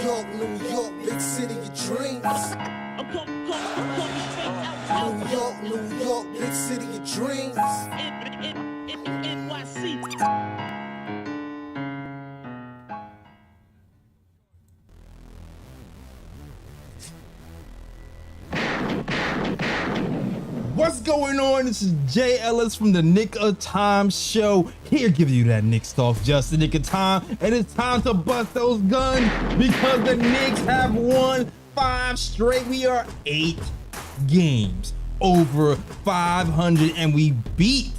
New York, big city of dreams. New York, big city of dreams. What's going on? This is Jay Ellis from the Knick Of Time Show. Here giving you that Knicks talk just the nick of time. And it's time to bust those guns because the Knicks have won 5 straight. We are 8 games over 500 and we beat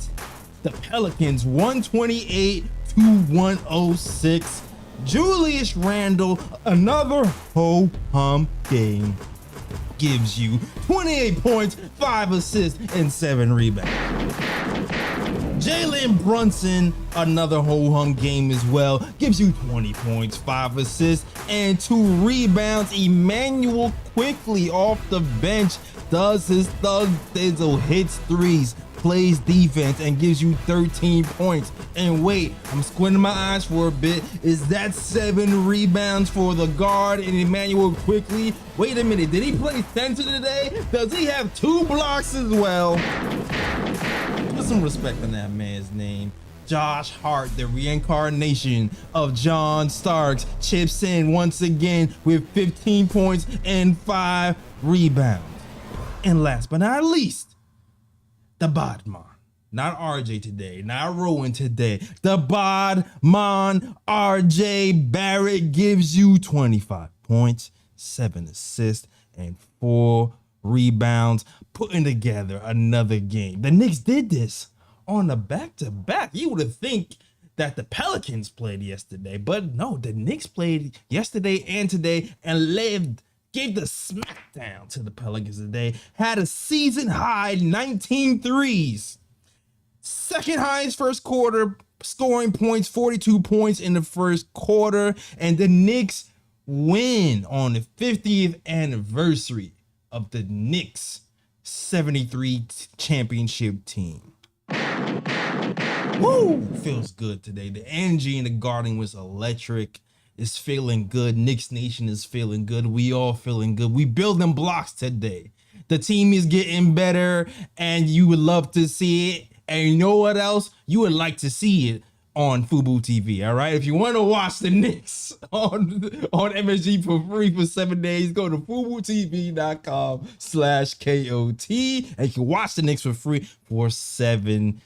the Pelicans 128-106. Julius Randle, another ho-hum game, gives you 28 points, 5 assists, and 7 rebounds. Jalen Brunson, another ho-hum game as well, gives you 20 points, 5 assists, and 2 rebounds. Emmanuel quickly off the bench does his thug thizzle, hits threes, plays defense, and gives you 13 points. And wait, I'm squinting my eyes for a bit. Is that 7 rebounds for the guard and Emmanuel quickly? Wait a minute, did he play center today? Does he have 2 blocks as well? Put some respect on that man's name. Josh Hart, the reincarnation of John Starks, chips in once again with 15 points and 5 rebounds. And last but not least, the Bodman, not RJ today, not Rowan today. The Bodman, RJ Barrett, gives you 25 points, 7 assists, and 4 rebounds, putting together another game. The Knicks did this on a back-to-back. You would have think that the Pelicans played yesterday, but no, the Knicks played yesterday and today and gave the smackdown to the Pelicans today. Had a season high 19 threes. Second highest first quarter scoring points, 42 points in the first quarter. And the Knicks win on the 50th anniversary of the Knicks 73 championship team. Woo! Feels good today. The energy in the garden was electric. Is feeling good. Knicks Nation is feeling good. We all feeling good. We building blocks today. The team is getting better and you would love to see it. And you know what else? You would like to see it on Fubo TV, all right? If you want to watch the Knicks on MSG for free for 7 days, go to FuboTV.com/KOT and you can watch the Knicks for free for 7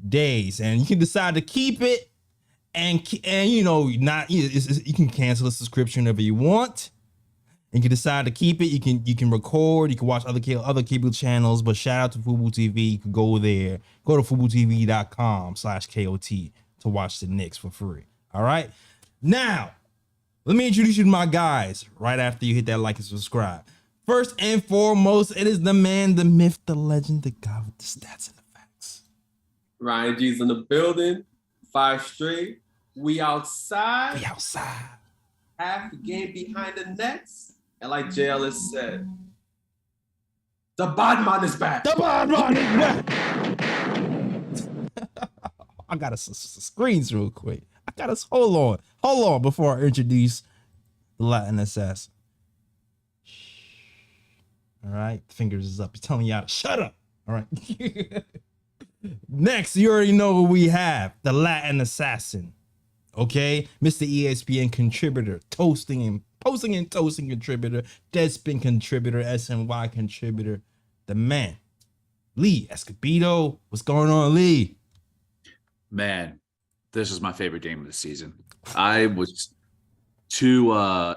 days. And you can decide to keep it and you know, you can cancel the subscription whenever you want. And you can decide to keep it. You can record. You can watch other cable channels. But shout out to Fubo TV. You can go there. Go to FuboTV.com/KOT to watch the Knicks for free. All right. Now, let me introduce you to my guys. Right after you hit that like and subscribe. First and foremost, it is the man, the myth, the legend, the guy with the stats and the facts. Ryan G's in the building. 5 straight. We outside. We outside. Half the game behind the Nets. And like JLS said, the Bodman is back. The Bodman is back. I got screens real quick. I got us. Hold on before I introduce the Latin assassin. All right, fingers is up. He's telling y'all to shut up. All right. Next, you already know who we have, the Latin assassin. Okay, Mr. ESPN contributor, posting and toasting contributor, Deadspin contributor, SNY contributor, the man, Lee Escobedo. What's going on, Lee? Man, this is my favorite game of the season. I was too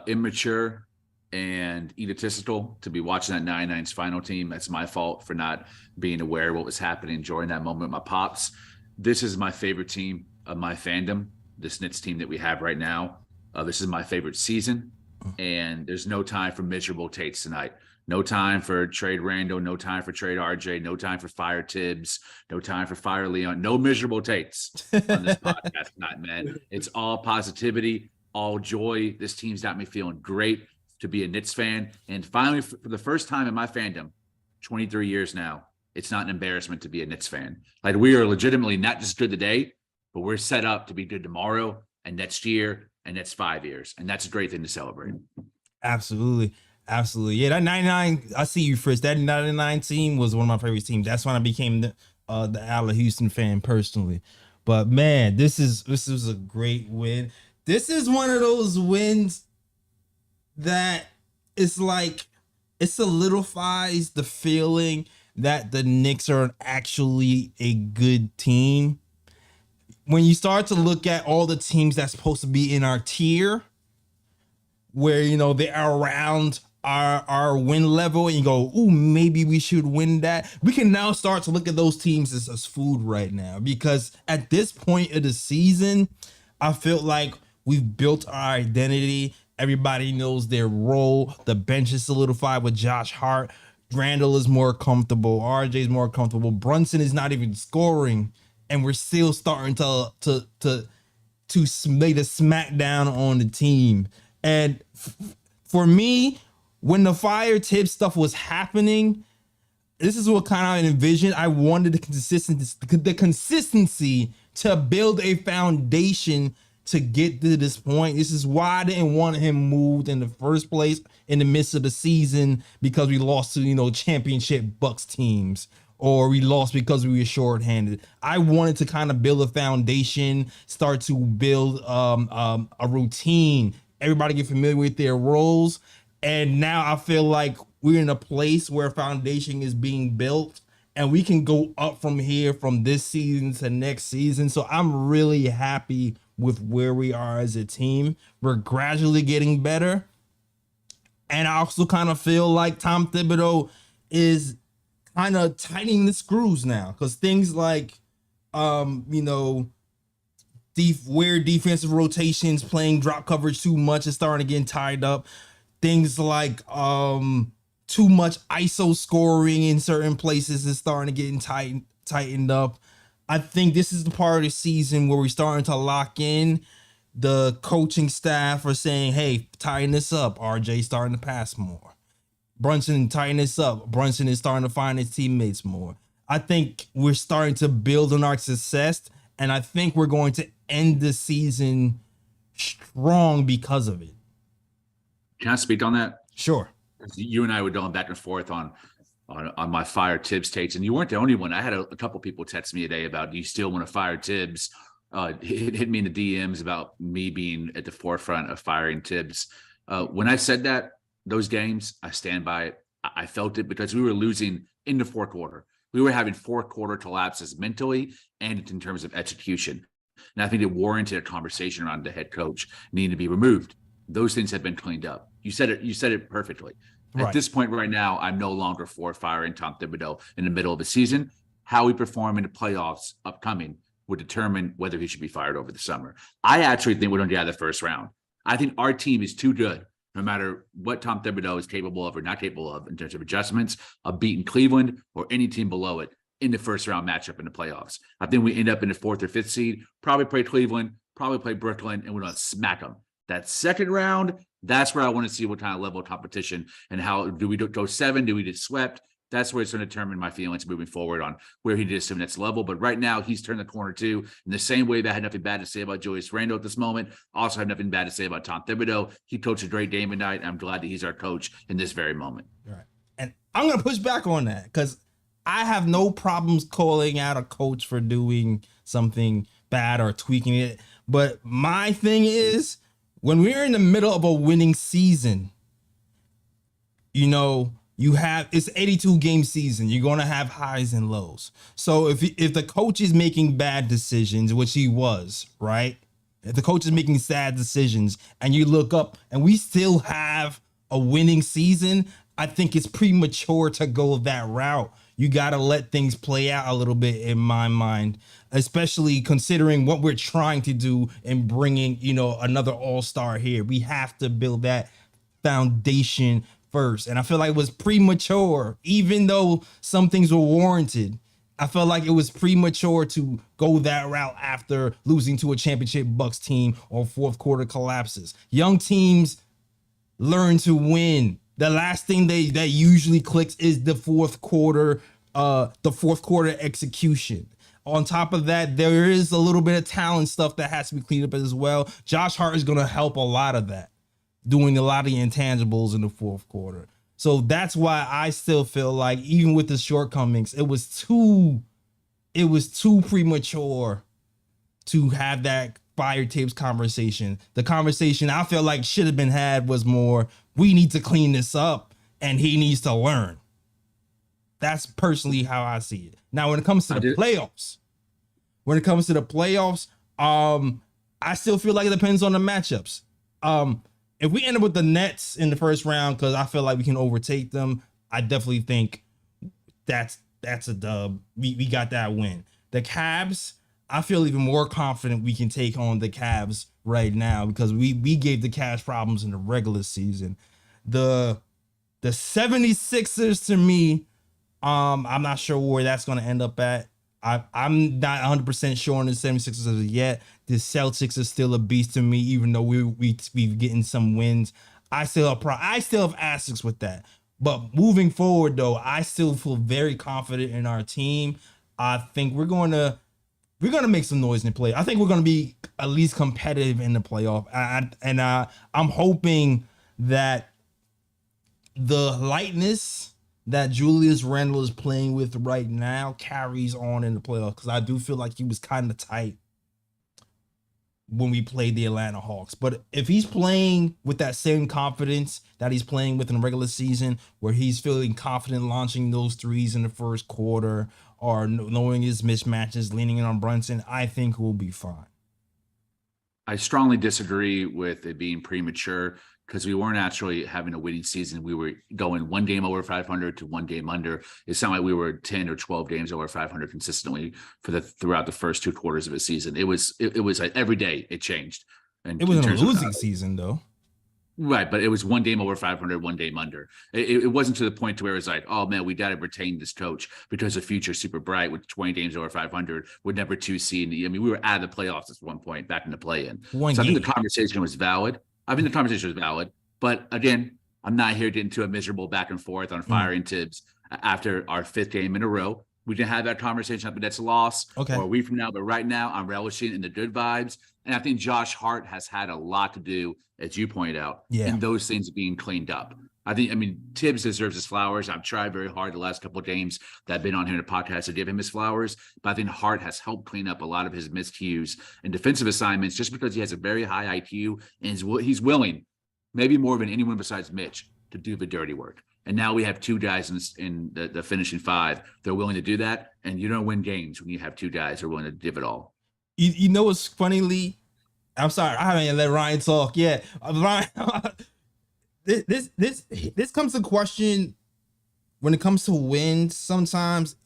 immature and egotistical to be watching that 99's final team. That's my fault for not being aware of what was happening during that moment with my pops. This is my favorite team of my fandom, this Knicks team that we have right now. This is my favorite season, and there's no time for miserable Tates tonight. No time for trade Randall, no time for trade RJ, no time for fire Tibbs, no time for fire Leon, no miserable Tates on this podcast tonight, man. It's all positivity, all joy. This team's got me feeling great to be a Knicks fan. And finally, for the first time in my fandom, 23 years now, it's not an embarrassment to be a Knicks fan. Like, we are legitimately not just good today, but we're set up to be good tomorrow and next year and that's 5 years, and that's a great thing to celebrate. Absolutely. Absolutely. Yeah, that 99, I see you, Fritz. That 99 team was one of my favorite teams. That's when I became the Allen Houston fan personally. But man, this was a great win. This is one of those wins that it's like it solidifies the feeling that the Knicks are actually a good team. When you start to look at all the teams that's supposed to be in our tier, where, you know, they are around our win level, and you go, ooh, maybe we should win that. We can now start to look at those teams as food right now, because at this point of the season, I feel like we've built our identity. Everybody knows their role. The bench is solidified with Josh Hart. Randall is more comfortable. RJ is more comfortable. Brunson is not even scoring, and we're still starting to lay the smackdown on the team. And for me, when the fire tip stuff was happening, this is what kind of envisioned. I wanted the consistency to build a foundation to get to this point. This is why I didn't want him moved in the first place in the midst of the season, because we lost to, you know, championship Bucks teams, or we lost because we were shorthanded. I wanted to kind of build a foundation, start to build a routine. Everybody get familiar with their roles. And now I feel like we're in a place where a foundation is being built, and we can go up from here from this season to next season. So I'm really happy with where we are as a team. We're gradually getting better. And I also kind of feel like Tom Thibodeau is kind of tightening the screws now, because things like, you know, weird defensive rotations, playing drop coverage too much is starting to get tied up. Things like too much ISO scoring in certain places is starting to get tightened up. I think this is the part of the season where we're starting to lock in. The coaching staff are saying, hey, tighten this up. RJ starting to pass more. Brunson, tighten this up. Brunson is starting to find his teammates more. I think we're starting to build on our success, and I think we're going to end the season strong because of it. Can I speak on that? Sure. You and I were going back and forth on my fire Tibbs takes, and you weren't the only one. I had a couple people text me today about, do you still want to fire Tibbs? Hit me in the DMs about me being at the forefront of firing Tibbs. When I said that, those games, I stand by it. I felt it because we were losing in the fourth quarter. We were having fourth quarter collapses mentally and in terms of execution. And I think it warranted a conversation around the head coach needing to be removed. Those things have been cleaned up. You said it perfectly. At this point right now, I'm no longer for firing Tom Thibodeau in the middle of the season. How we perform in the playoffs upcoming would determine whether he should be fired over the summer. I actually think we're going to get out of the first round. I think our team is too good, no matter what Tom Thibodeau is capable of or not capable of in terms of adjustments, of beating Cleveland or any team below it in the first round matchup in the playoffs. I think we end up in the fourth or fifth seed, probably play Cleveland, probably play Brooklyn, and we're going to smack them. That second round, that's where I want to see what kind of level of competition and how do we go 7? Do we get swept? That's where it's going to determine my feelings moving forward on where he does to the next level. But right now, he's turned the corner too. In the same way that I had nothing bad to say about Julius Randle at this moment, also have nothing bad to say about Tom Thibodeau. He coached a great game tonight, and I'm glad that he's our coach in this very moment. Right. And I'm going to push back on that, because I have no problems calling out a coach for doing something bad or tweaking it. But my thing is, when we're in the middle of a winning season, you know, it's 82 game season. You're going to have highs and lows. So if the coach is making bad decisions, which he was, right? If the coach is making sad decisions and you look up and we still have a winning season, I think it's premature to go that route. You got to let things play out a little bit, in my mind, especially considering what we're trying to do and bringing, you know, another all-star here. We have to build that foundation first. And I feel like it was premature, even though some things were warranted. I felt like it was premature to go that route after losing to a championship Bucks team or fourth quarter collapses. Young teams learn to win. The last thing that usually clicks is the fourth quarter execution. On top of that, there is a little bit of talent stuff that has to be cleaned up as well. Josh Hart is going to help a lot of that, doing a lot of the intangibles in the fourth quarter. So that's why I still feel like, even with the shortcomings, it was too premature to have that fire Tibbs conversation. The conversation I feel like should have been had was more, we need to clean this up and he needs to learn. That's personally how I see it. Now, when it comes to the playoffs, I still feel like it depends on the matchups. If we end up with the Nets in the first round, because I feel like we can overtake them, I definitely think that's a dub. We got that win. The Cavs, I feel even more confident we can take on the Cavs right now because we gave the Cavs problems in the regular season. The 76ers, to me, I'm not sure where that's going to end up at. I'm not 100% sure on the 76ers as of yet. The Celtics is still a beast to me, even though we've getting some wins. I still have asterisks with that. But moving forward, though, I still feel very confident in our team. I think we're gonna make some noise in the play. I think we're gonna be at least competitive in the playoff. I'm hoping that the lightness that Julius Randle is playing with right now carries on in the playoffs, because I do feel like he was kind of tight when we played the Atlanta Hawks. But if he's playing with that same confidence that he's playing with in the regular season, where he's feeling confident launching those threes in the first quarter or knowing his mismatches, leaning in on Brunson, I think we'll be fine. I strongly disagree with it being premature, because we weren't actually having a winning season. We were going one game over 500 to one game under. It sounded like we were 10 or 12 games over 500 consistently throughout the first two quarters of a season. It was like every day it changed. And it wasn't a losing season though. Right, but it was one game over 500, one game under. It wasn't to the point to where it was like, oh man, we got to retain this coach because the future's super bright with 20 games over 500. We're number 2 seed. I mean, we were out of the playoffs at one point, back in the play-in. I think the conversation was valid. But again, I'm not here to get into a miserable back and forth on firing Tibbs after our 5th game in a row. We can have that conversation, but that's a loss or a week from now. But right now, I'm relishing in the good vibes. And I think Josh Hart has had a lot to do, as you pointed out, in those things being cleaned up. I mean, Tibbs deserves his flowers. I've tried very hard the last couple of games that I've been on here in the podcast to give him his flowers. But I think Hart has helped clean up a lot of his miscues and defensive assignments, just because he has a very high IQ and he's willing, maybe more than anyone besides Mitch, to do the dirty work. And now we have 2 guys in the finishing 5. They're willing to do that. And you don't win games when you have 2 guys who are willing to give it all. You know what's funny, Lee? I'm sorry, I haven't let Ryan talk yet. Ryan, this comes to question when it comes to wins. Sometimes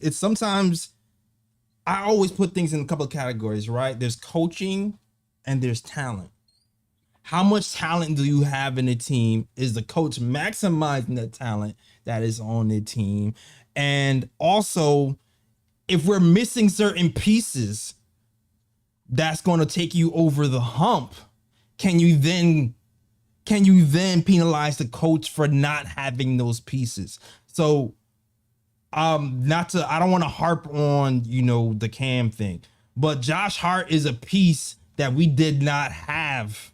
I always put things in a couple of categories, right? There's coaching and there's talent. How much talent do you have in the team? Is the coach maximizing the talent that is on the team? And also, if we're missing certain pieces that's going to take you over the hump, can you then penalize the coach for not having those pieces? So I don't want to harp on, the Cam thing, but Josh Hart is a piece that we did not have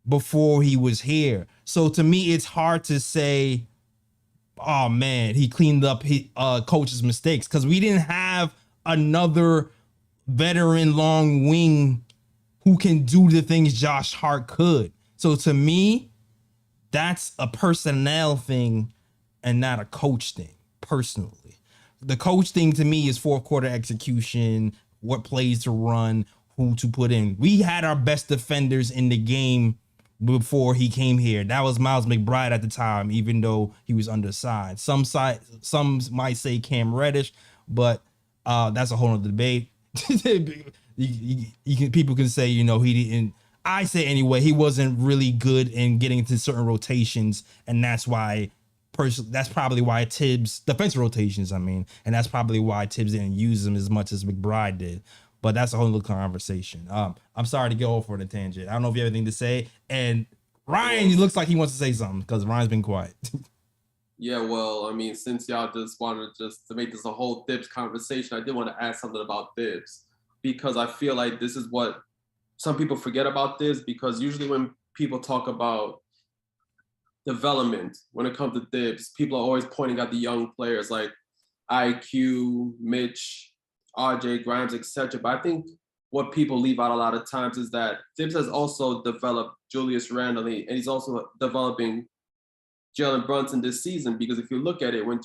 before he was here. So to me, it's hard to say, oh man, he cleaned up his coach's mistakes, because we didn't have another veteran long wing who can do the things Josh Hart could. So to me, that's a personnel thing and not a coach thing, personally. The coach thing to me is fourth quarter execution, what plays to run, who to put in. We had our best defenders in the game before he came here. That was Miles McBride at the time, even though he was undersized. Some might say Cam Reddish, but that's a whole other debate. People can say, he didn't. I say anyway, he wasn't really good in getting into certain rotations, and that's probably why Tibbs, defensive rotations, and that's probably why Tibbs didn't use him as much as McBride did. But that's a whole other conversation. I'm sorry to go off on a tangent. I don't know if you have anything to say. And Ryan, he looks like he wants to say something, because Ryan's been quiet. Yeah, well, I mean, since y'all just wanted just to make this a whole Thibs conversation, I did want to add something about Thibs because I feel like this is what some people forget about this because usually when people talk about development, when it comes to Thibs, people are always pointing at the young players like IQ, Mitch, RJ, Grimes, etc. But I think what people leave out a lot of times is that Thibs has also developed Julius Randle, and he's also developing Jalen Brunson this season, because if you look at it, when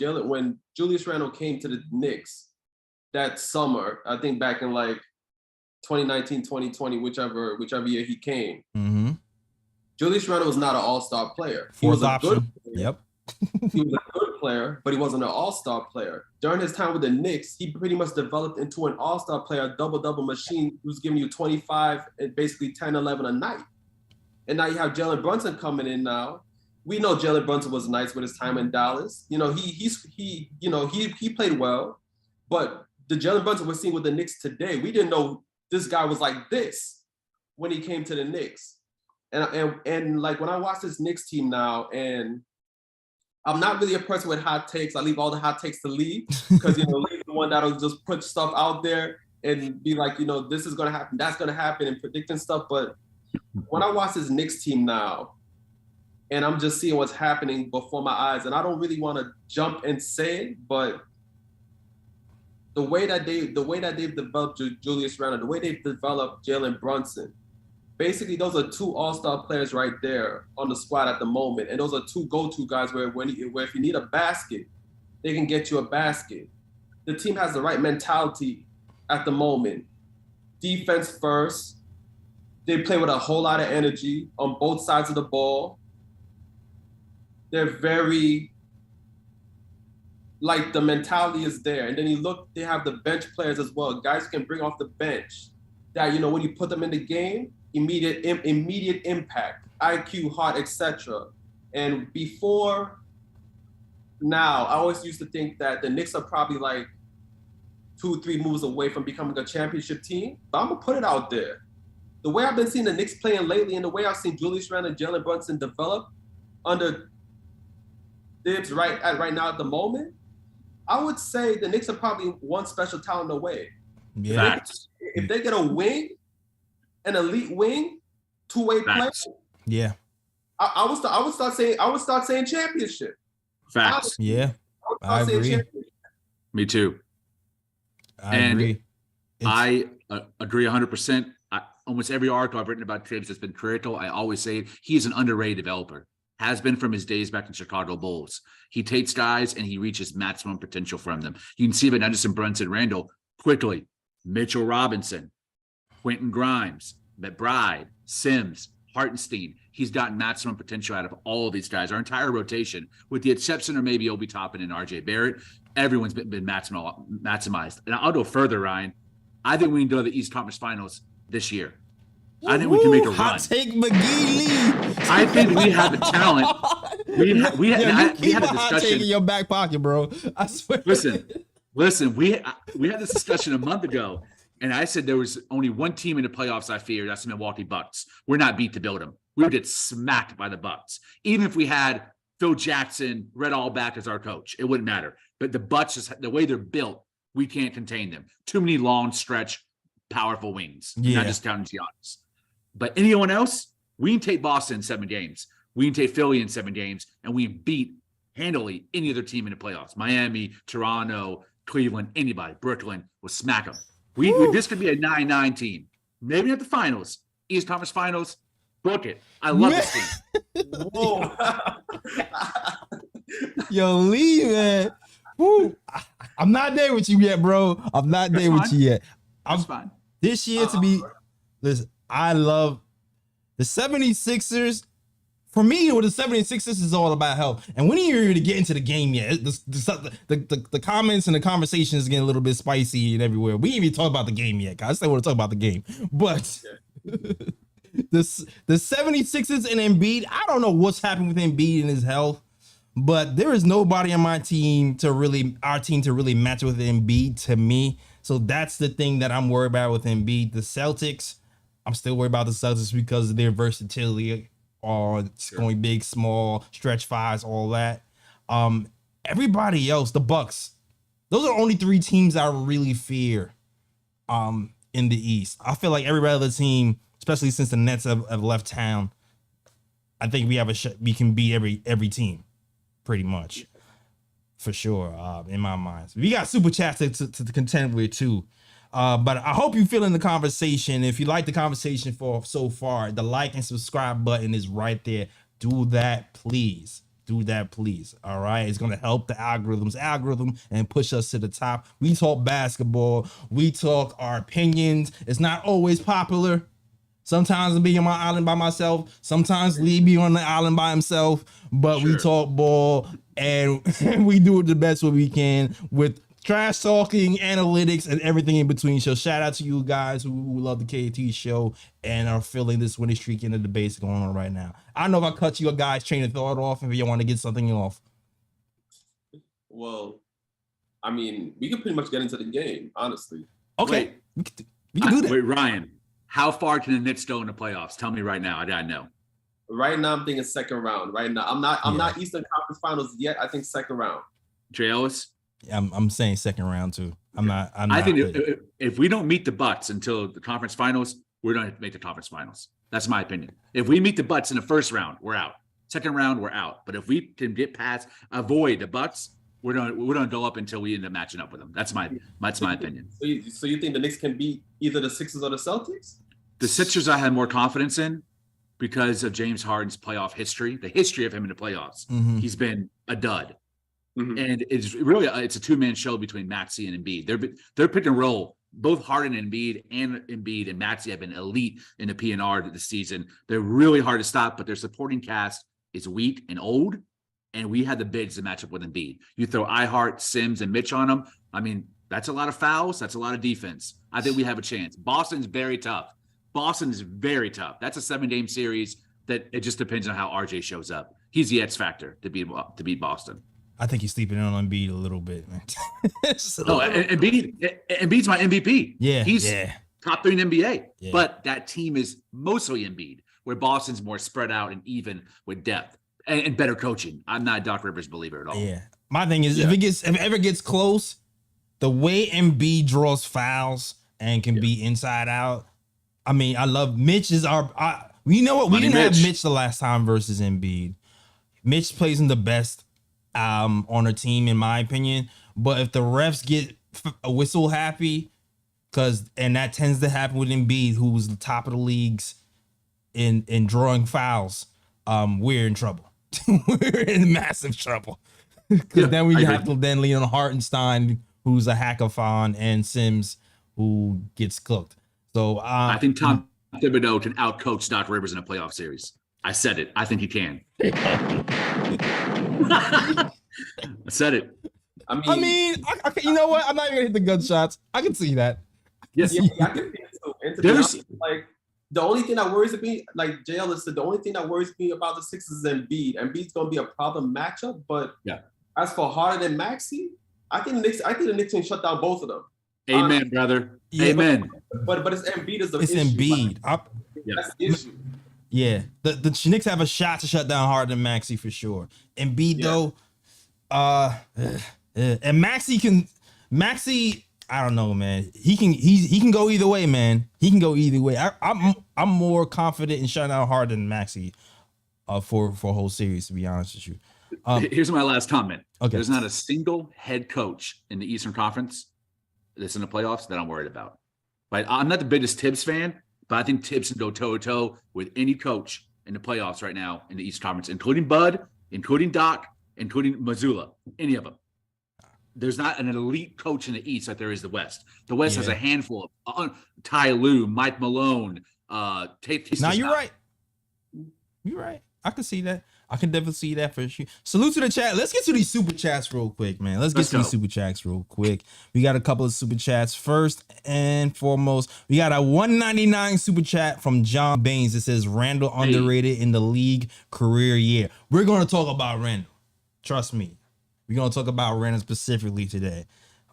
Julius Randle came to the Knicks that summer, I think back in like 2019, 2020, whichever year he came, Julius Randle was not an all-star player. He was a good player. Yep. He was a good player, but he wasn't an all-star player. During his time with the Knicks, he pretty much developed into an all-star player, a double-double machine who's giving you 25 and basically 10, 11 a night. And now you have Jalen Brunson coming in now. We know Jalen Brunson was nice with his time in Dallas. You know, he played well, but the Jalen Brunson we're seeing with the Knicks today, we didn't know this guy was like this when he came to the Knicks. And like when I watch this Knicks team now, and I'm not really a person with hot takes. I leave all the hot takes to Lee, because Lee's the one that'll just put stuff out there and be like, this is gonna happen, that's gonna happen, and predicting stuff. But when I watch this Knicks team now, and I'm just seeing what's happening before my eyes, and I don't really want to jump and say it, but the way that they've developed Julius Randle, the way they've developed Jalen Brunson, basically those are two all-star players right there on the squad at the moment, and those are two go-to guys where if you need a basket, they can get you a basket. The team has the right mentality at the moment. Defense first. They play with a whole lot of energy on both sides of the ball. They're very, like, the mentality is there. And then they have the bench players as well. Guys can bring off the bench that, when you put them in the game, immediate impact, IQ, heart, etc. And before now, I always used to think that the Knicks are probably like 2-3 moves away from becoming a championship team. But I'm going to put it out there. The way I've been seeing the Knicks playing lately, and the way I've seen Julius Randle and Jalen Brunson develop under Thibs right now at the moment, I would say the Knicks are probably one special talent away. Yeah. If they get a wing, an elite wing, two-way player, yeah, I would start saying championship. Facts. I agree. Me too. I agree. I agree 100%. Almost every article I've written about Thibs has been critical. I always say he's an underrated developer. Has been from his days back in Chicago Bulls. He takes guys and he reaches maximum potential from them. You can see it in Anderson, Brunson, Randle quickly. Mitchell Robinson, Quentin Grimes, McBride, Sims, Hartenstein. He's gotten maximum potential out of all of these guys. Our entire rotation, with the exception of maybe Obi Toppin and RJ Barrett, everyone's been maximized. And I'll go further, Ryan. I think we can go to the East Conference Finals this year. I think we can make a run. Hot take McGee Lee. I think we have the talent. We had a discussion. Hot take in your back pocket, bro. I swear. Listen. We had this discussion a month ago, and I said there was only one team in the playoffs I fear. That's the Milwaukee Bucks. We're not beat to build them. We would get smacked by the Bucks, even if we had Phil Jackson, Red Auerbach as our coach. It wouldn't matter. But the Bucks, the way they're built, we can't contain them. Too many long stretch, powerful wings. Yeah. Not just counting Giannis. But anyone else, we can take Boston in 7 games. We can take Philly in 7 games, and we beat handily any other team in the playoffs. Miami, Toronto, Cleveland, anybody, Brooklyn, will smack them. This could be a 9-9 team. Maybe not the finals, East Conference Finals. Book it. I love this team. Whoa. Yo, Lee, man. Woo. I'm not there with you yet, bro. I'm not there with you yet. That's fine. This year listen, I love the 76ers. For me, with the 76ers is all about health. And we didn't even get into the game yet. The comments and the conversation is getting a little bit spicy and everywhere. We didn't even talk about the game yet, guys. I still want to talk about the game. But the 76ers and Embiid, I don't know what's happening with Embiid and his health, but there is nobody on our team to really match with Embiid to me. So that's the thing that I'm worried about with Embiid. The Celtics, I'm still worried about the Celtics because of their versatility on going big, small, stretch fives, all that. Everybody else, the Bucks, those are only 3 teams I really fear in the East. I feel like every other team, especially since the Nets have left town, I think we have we can beat every team pretty much, for sure, in my mind. We got super chats to contend with too. But I hope you feel in the conversation. If you like the conversation so far, the like and subscribe button is right there. Do that, please. Do that, please. All right. It's going to help the algorithm and push us to the top. We talk basketball. We talk our opinions. It's not always popular. Sometimes I'll be on my island by myself. Sometimes Lee be on the island by himself. But we talk ball and we do it the best way we can with trash talking, analytics, and everything in between. So shout out to you guys who love the KT show and are feeling this winning streak in the debates going on right now. I don't know if I cut you guys' train of thought off if you want to get something off. Well, I mean, we can pretty much get into the game, honestly. Okay. We can do that. Wait, Ryan, how far can the Knicks go in the playoffs? Tell me right now. I gotta know. Right now, I'm thinking second round. Right now, I'm not Eastern Conference Finals yet. I think second round. Trey Ellis? I'm saying second round too. I think if we don't meet the Bucks until the conference finals, we're going to make the conference finals. That's my opinion. If we meet the Bucks in the first round, we're out. Second round, we're out. But if we can avoid the Bucks, we're gonna go up until we end up matching up with them. That's my opinion. So you think the Knicks can beat either the Sixers or the Celtics? The Sixers I have more confidence in because of James Harden's playoff history, the history of him in the playoffs. Mm-hmm. He's been a dud. Mm-hmm. And it's really it's a 2-man show between Maxey and Embiid. They're pick and roll. Both Harden and Embiid and Maxey have been elite in the PNR this season. They're really hard to stop, but their supporting cast is weak and old. And we had the bigs to match up with Embiid. You throw Ihart, Sims, and Mitch on them. I mean, that's a lot of fouls. That's a lot of defense. I think we have a chance. Boston's very tough. That's a 7-game series that it just depends on how RJ shows up. He's the X factor to beat Boston. I think he's sleeping on Embiid a little bit, man. Embiid's my MVP. Yeah, he's top 3 in the NBA. Yeah. But that team is mostly Embiid, where Boston's more spread out and even with depth and better coaching. I'm not a Doc Rivers believer at all. Yeah, my thing is if it ever gets close, the way Embiid draws fouls and can be inside out. I mean, I love Mitch is you know what? We didn't have Mitch the last time versus Embiid. Mitch plays in the best on a team, in my opinion. But if the refs get a whistle happy, and that tends to happen with Embiid, who's the top of the leagues in drawing fouls, we're in trouble. We're in massive trouble. Because then we have to then lean on Hartenstein, who's a hackathon, and Sims, who gets cooked. So I think Tom Thibodeau can outcoach Doc Rivers in a playoff series. I said it. I think he can. I said it. I mean, you know what? I'm not even gonna hit the gunshots. I can see that. Yes, I can see it too. And to be honest, like the only thing that worries me, like JL said, the only thing that worries me about the Sixers is Embiid. Embiid's gonna be a problem matchup, but as for Harden and Maxey, I think the Knicks can shut down both of them. Amen, brother. Yeah, amen. But it's Embiid is the issue. It's Embiid. That's the issue. Yeah, the Knicks have a shot to shut down Harden and Maxey for sure. Embiid though, and Maxey, I don't know, man. He can go either way, man. He can go either way. I'm more confident in shutting down Harden than Maxey for a whole series, to be honest with you. Here's my last comment. Okay. There's not a single head coach in the Eastern Conference that's in the playoffs that I'm worried about. Right? I'm not the biggest Tibbs fan, but I think Tibbs can go toe-to-toe with any coach in the playoffs right now in the East Conference, including Bud, including Doc, including Mazzulla, any of them. There's not an elite coach in the East like there is the West. The West has a handful of Ty Lue, Mike Malone, Tate. Now you're right. You're right. I can see that. I can definitely see that for sure. Salute to the chat. Let's get to these super chats real quick, man. Let's get to these super chats real quick. We got a couple of super chats. First and foremost, we got a $1.99 super chat from John Baines. It says Randall underrated in the league career year. We're going to talk about Randall. Trust me. We're going to talk about Randall specifically today.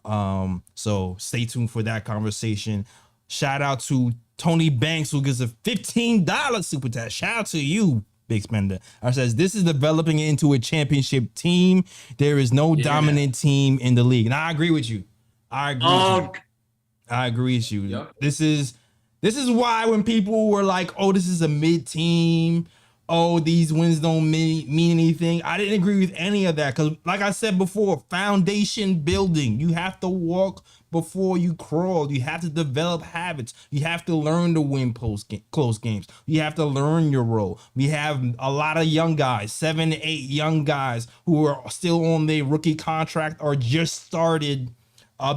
So stay tuned for that conversation. Shout out to Tony Banks, who gives a $15 super chat. Shout out to you, Big spender. I says this is developing into a championship team. There is no dominant team in the league, and I agree with you. I agree with you. Yep. This is why when people were like, "Oh, this is a mid team. Oh, these wins don't mean anything." I didn't agree with any of that because, like I said before, foundation building. You have to walk before you crawl. You have to develop habits. You have to learn to win close games. You have to learn your role. We have a lot of young guys, 7 to 8 young guys who are still on their rookie contract or just started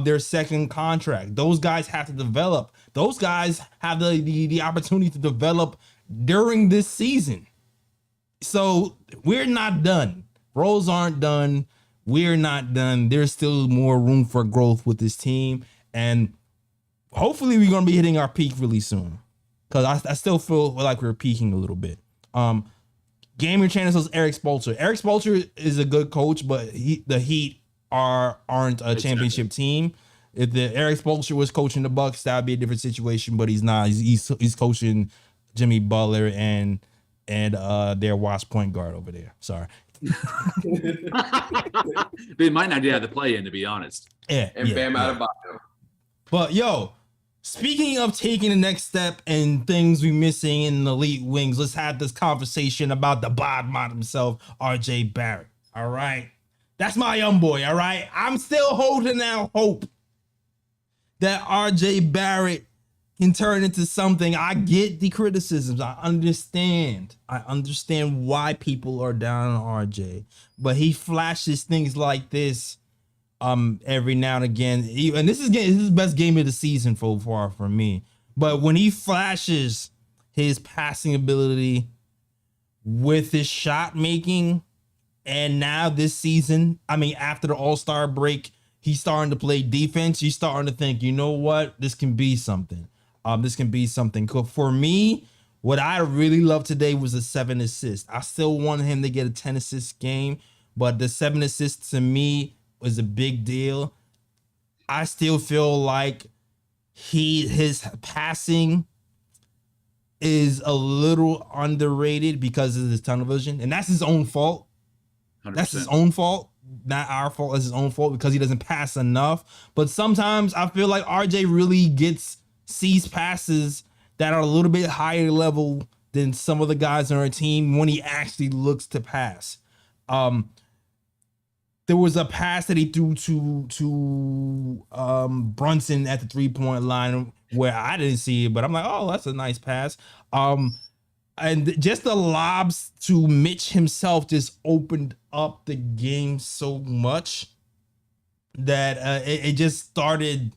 their second contract. Those guys have to develop. Those guys have the opportunity to develop during this season. So we're not done. Roles aren't done. We're not done. There's still more room for growth with this team. And hopefully we're going to be hitting our peak really soon. Because I still feel like we're peaking a little bit. Gaming channel says Eric Spoelstra. Eric Spoelstra is a good coach, but the Heat aren't a championship team. If the Eric Spoelstra was coaching the Bucks, that would be a different situation, but he's not. He's coaching Jimmy Butler and their Wasp point guard over there. Sorry. They might not get out of the play in, to be honest. Bam Adebayo. But yo, speaking of taking the next step and things we missing in the elite wings, let's have this conversation about the Bodmon himself, RJ Barrett. All right. That's my young boy, all right? I'm still holding out hope that RJ Barrett can turn into something. I get the criticisms. I understand why people are down on RJ, but he flashes things like this every now and again. And this is his best game of the season so far for me. But when he flashes his passing ability with his shot making, and now this season, I mean, after the All-Star break, he's starting to play defense. He's starting to think, you know what? This can be something. This can be something. For me, what I really loved today was the 7 assists. I still wanted him to get a 10 assist game, but the 7 assists to me was a big deal. I still feel like his passing is a little underrated because of his tunnel vision, and that's his own fault. 100%. That's his own fault, not our fault. It's his own fault because he doesn't pass enough. But sometimes I feel like RJ really sees passes that are a little bit higher level than some of the guys on our team when he actually looks to pass. There was a pass that he threw to Brunson at the 3-point line where I didn't see it, but I'm like, oh, that's a nice pass. And just the lobs to Mitch himself just opened up the game so much that it just started.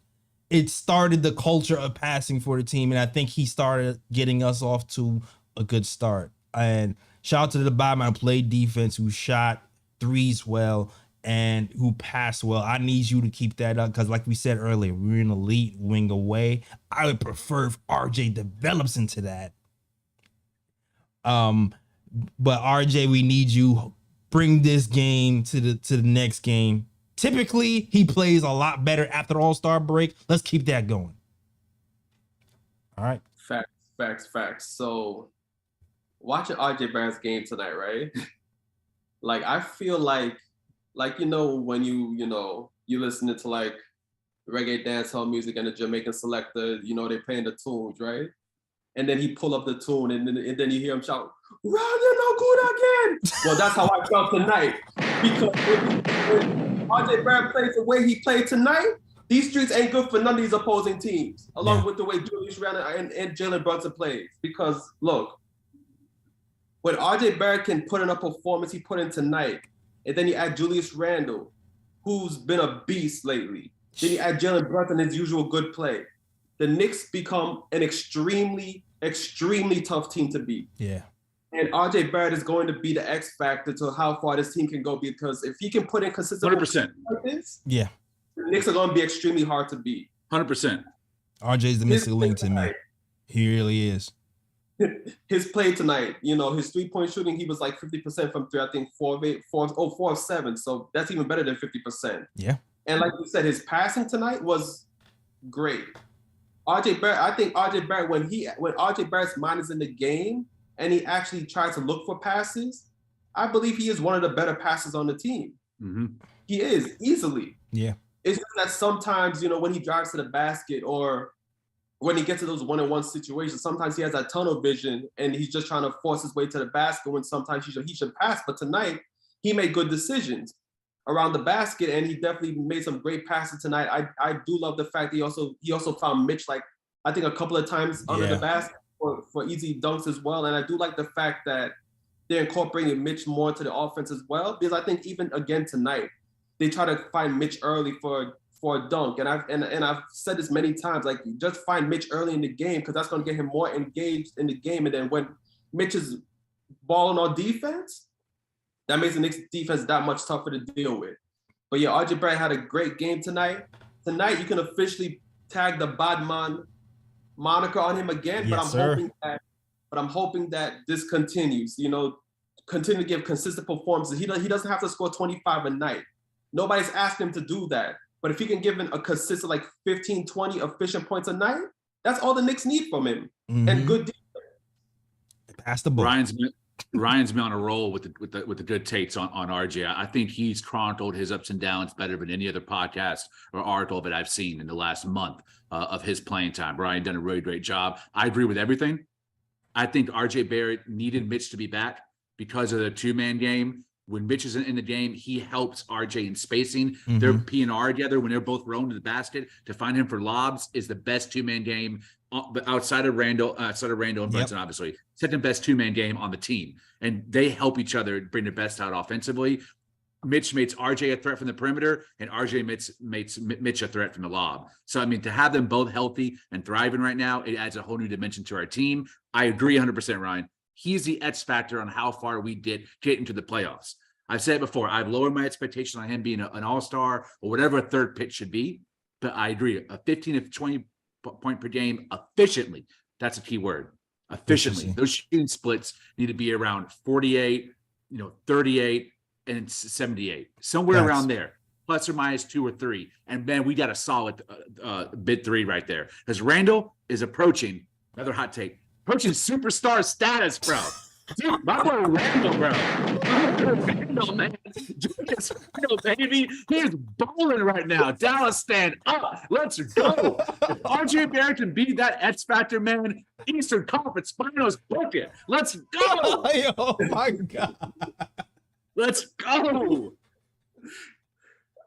It started the culture of passing for the team, and I think he started getting us off to a good start. And shout out to the Bodmon who played defense, who shot threes well, and who passed well. I need you to keep that up because, like we said earlier, we're an elite wing away. I would prefer if RJ develops into that. But RJ, we need you. Bring this game to the next game. Typically, he plays a lot better after the All-Star break. Let's keep that going. All right. Facts. So, watching RJ Barrett's game tonight, right? Like, I feel like you know, when you listening to like reggae dancehall music and the Jamaican selector, you know, they playing the tunes, right? And then he pull up the tune, and then you hear him shout, "Round no good again." Well, that's how I felt tonight, because when RJ Barrett plays the way he played tonight, these streets ain't good for none of these opposing teams, along with the way Julius Randle and Jalen Brunson plays. Because look, when RJ Barrett can put in a performance he put in tonight, and then you add Julius Randle, who's been a beast lately, then you add Jalen Brunson, his usual good play, the Knicks become an extremely, extremely tough team to beat. Yeah. And RJ Barrett is going to be the X factor to how far this team can go, because if he can put in consistent 100%. like this, yeah, the Knicks are going to be extremely hard to beat. 100%. RJ's the missing link to me. He really is. His play tonight, you know, his 3-point shooting, he was like 50% from 3. I think 4 of 7. So that's even better than 50%. Yeah. And like you said, his passing tonight was great. RJ Barrett, I think RJ Barrett, when RJ Barrett's mind is in the game, and he actually tries to look for passes, I believe he is one of the better passers on the team. Mm-hmm. He is easily. Yeah. It's just that sometimes, when he drives to the basket or when he gets to those one-on-one situations, sometimes he has that tunnel vision and he's just trying to force his way to the basket when sometimes he should pass. But tonight, he made good decisions around the basket, and he definitely made some great passes tonight. I do love the fact that he also found Mitch, like, I think a couple of times under the basket for easy dunks as well. And I do like the fact that they're incorporating Mitch more to the offense as well, because I think even again tonight, they try to find Mitch early for a dunk. And I've said this many times, like, just find Mitch early in the game, because that's going to get him more engaged in the game. And then when Mitch is balling on defense, that makes the Knicks defense that much tougher to deal with. But yeah, RJ Barrett had a great game tonight. Tonight, you can officially tag the Badman moniker on him again. Yes, but I'm hoping that this continues. Continue to give consistent performances. He doesn't have to score 25 a night. Nobody's asking him to do that. But if he can give him a consistent, like, 15, 20 efficient points a night, that's all the Knicks need from him. Mm-hmm. And good defense. Pass the ball. Ryan's been on a roll with the good takes on RJ. I think he's chronicled his ups and downs better than any other podcast or article that I've seen in the last month of his playing time. Ryan done a really great job. I agree with everything. I think RJ Barrett needed Mitch to be back because of the two-man game. When Mitch isn't in the game, he helps RJ in spacing. Mm-hmm. They're P&R together when they're both rolling to the basket. To find him for lobs is the best two-man game, but outside of Randall and Brunson, obviously. Second best two-man game on the team. And they help each other bring their best out offensively. Mitch makes RJ a threat from the perimeter, and RJ makes Mitch a threat from the lob. So, I mean, to have them both healthy and thriving right now, it adds a whole new dimension to our team. I agree 100%, Ryan. He's the X factor on how far we get into the playoffs. I've said it before, I've lowered my expectation on him being an all-star or whatever a third pick should be, but I agree. A 15 to 20 point per game efficiently, that's a key word. Efficiently. Those shooting splits need to be around 48, 38, and 78. Somewhere around there, plus or minus 2 or 3. And man, we got a solid bid 3 right there. Because Randall is approaching, another hot take, approaching superstar status, bro. Dude, my boy Randall, bro. Randall, man. Julius Randall, baby. He is balling right now. Dallas, stand up. Let's go. If RJ Barrett can be that X factor, man, Eastern Conference Finals, book it. Let's go. Oh my God. Let's go.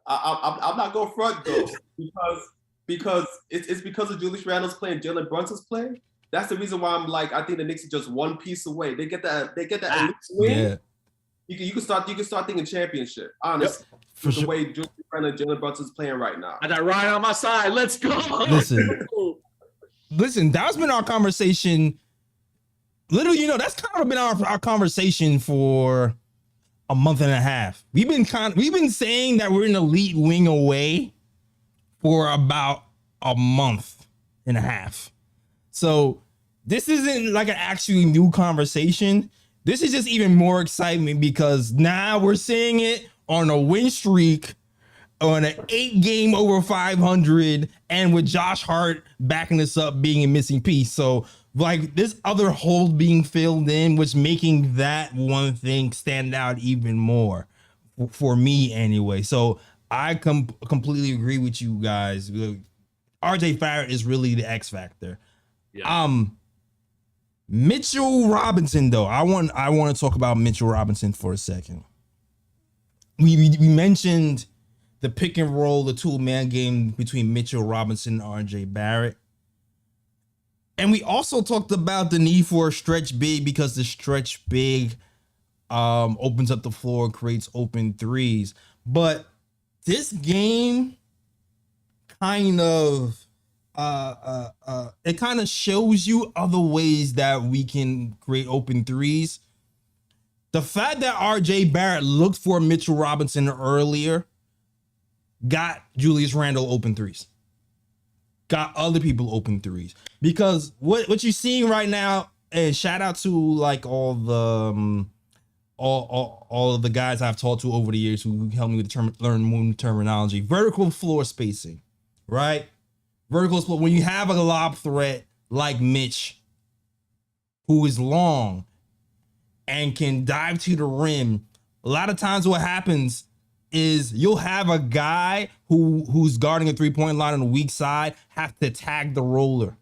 I'm not going front, though, because it's because of Julius Randle's play and Jalen Brunson's play. That's the reason why I'm like, I think the Knicks are just one piece away. They get that elite win. Yeah. You can start thinking championship. Honestly, for the way Julius Randle and Jalen Brunson's playing right now. I got Ryan on my side. Let's go. Listen, that's been our conversation. Literally, that's kind of been our conversation for a month and a half. We've been saying that we're an elite wing away for about a month and a half. So this isn't like an actually new conversation. This is just even more excitement because now we're seeing it on a win streak, on an 8-game over 500, and with Josh Hart backing us up being a missing piece. So like this other hole being filled in, was making that one thing stand out even more for me anyway. So I completely agree with you guys. RJ Barrett is really the X factor. Yeah. Mitchell Robinson, though, I want to talk about Mitchell Robinson for a second. We mentioned the pick and roll, the 2-man game between Mitchell Robinson and RJ Barrett. And we also talked about the need for a stretch big, because the stretch big opens up the floor and creates open threes. But this game kind of it kind of shows you other ways that we can create open threes. The fact that RJ Barrett looked for Mitchell Robinson earlier got Julius Randle open threes, got other people open threes, because what you're seeing right now, and shout out to like all the all of the guys I've talked to over the years who helped me with learn new terminology, vertical floor spacing, right? Vertical split, when you have a lob threat like Mitch, who is long and can dive to the rim, a lot of times what happens is you'll have a guy who's guarding a 3-point line on the weak side have to tag the roller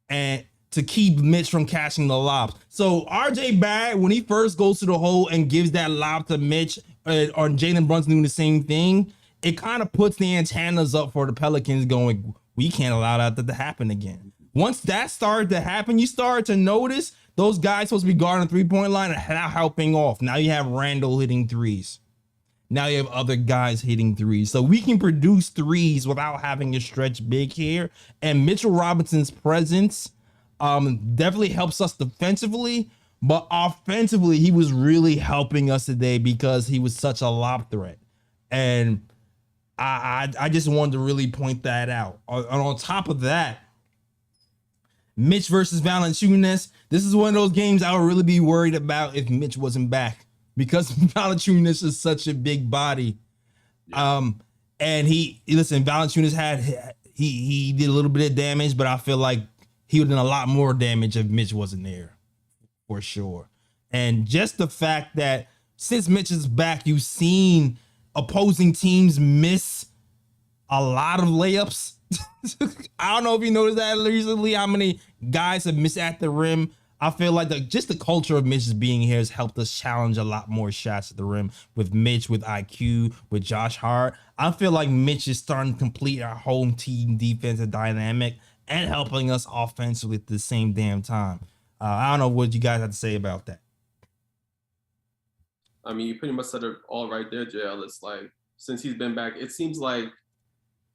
and to keep Mitch from catching the lobs. So RJ Barrett, when he first goes to the hole and gives that lob to Mitch, or Jalen Brunson doing the same thing, it kind of puts the antennas up for the Pelicans going, we can't allow that to happen again. Once that started to happen, you start to notice those guys supposed to be guarding the 3-point line and now helping off. Now you have Randall hitting threes. Now you have other guys hitting threes. So we can produce threes without having to stretch big here. And Mitchell Robinson's presence definitely helps us defensively, but offensively, he was really helping us today because he was such a lob threat. And I just wanted to really point that out. On top of that, Mitch versus Valanciunas. This is one of those games I would really be worried about if Mitch wasn't back, because Valanciunas is such a big body. Yeah. And Valanciunas he did a little bit of damage, but I feel like he would have done a lot more damage if Mitch wasn't there, for sure. And just the fact that since Mitch is back, you've seen opposing teams miss a lot of layups. I don't know if you noticed that recently, how many guys have missed at the rim. I feel like just the culture of Mitch being here has helped us challenge a lot more shots at the rim with Mitch, with IQ, with Josh Hart. I feel like Mitch is starting to complete our home team defensive dynamic and helping us offensively at the same damn time. I don't know what you guys have to say about that. I mean, you pretty much said it all right there, JL. It's like, since he's been back, it seems like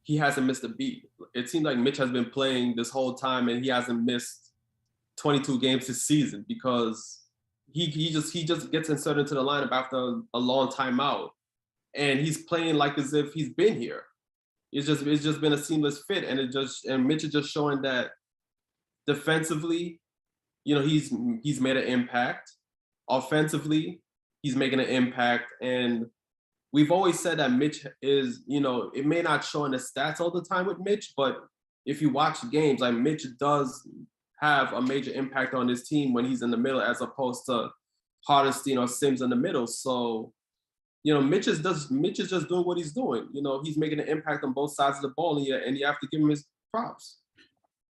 he hasn't missed a beat. It seems like Mitch has been playing this whole time and he hasn't missed 22 games this season, because he just gets inserted into the lineup after a long timeout, and he's playing like as if he's been here. It's just been a seamless fit, and Mitch is just showing that defensively, he's made an impact. Offensively, he's making an impact, and we've always said that Mitch is, it may not show in the stats all the time with Mitch, but if you watch games, like, Mitch does have a major impact on his team when he's in the middle, as opposed to Hartenstein or Sims in the middle. So, Mitch is just doing what he's doing. He's making an impact on both sides of the ball, and you have to give him his props.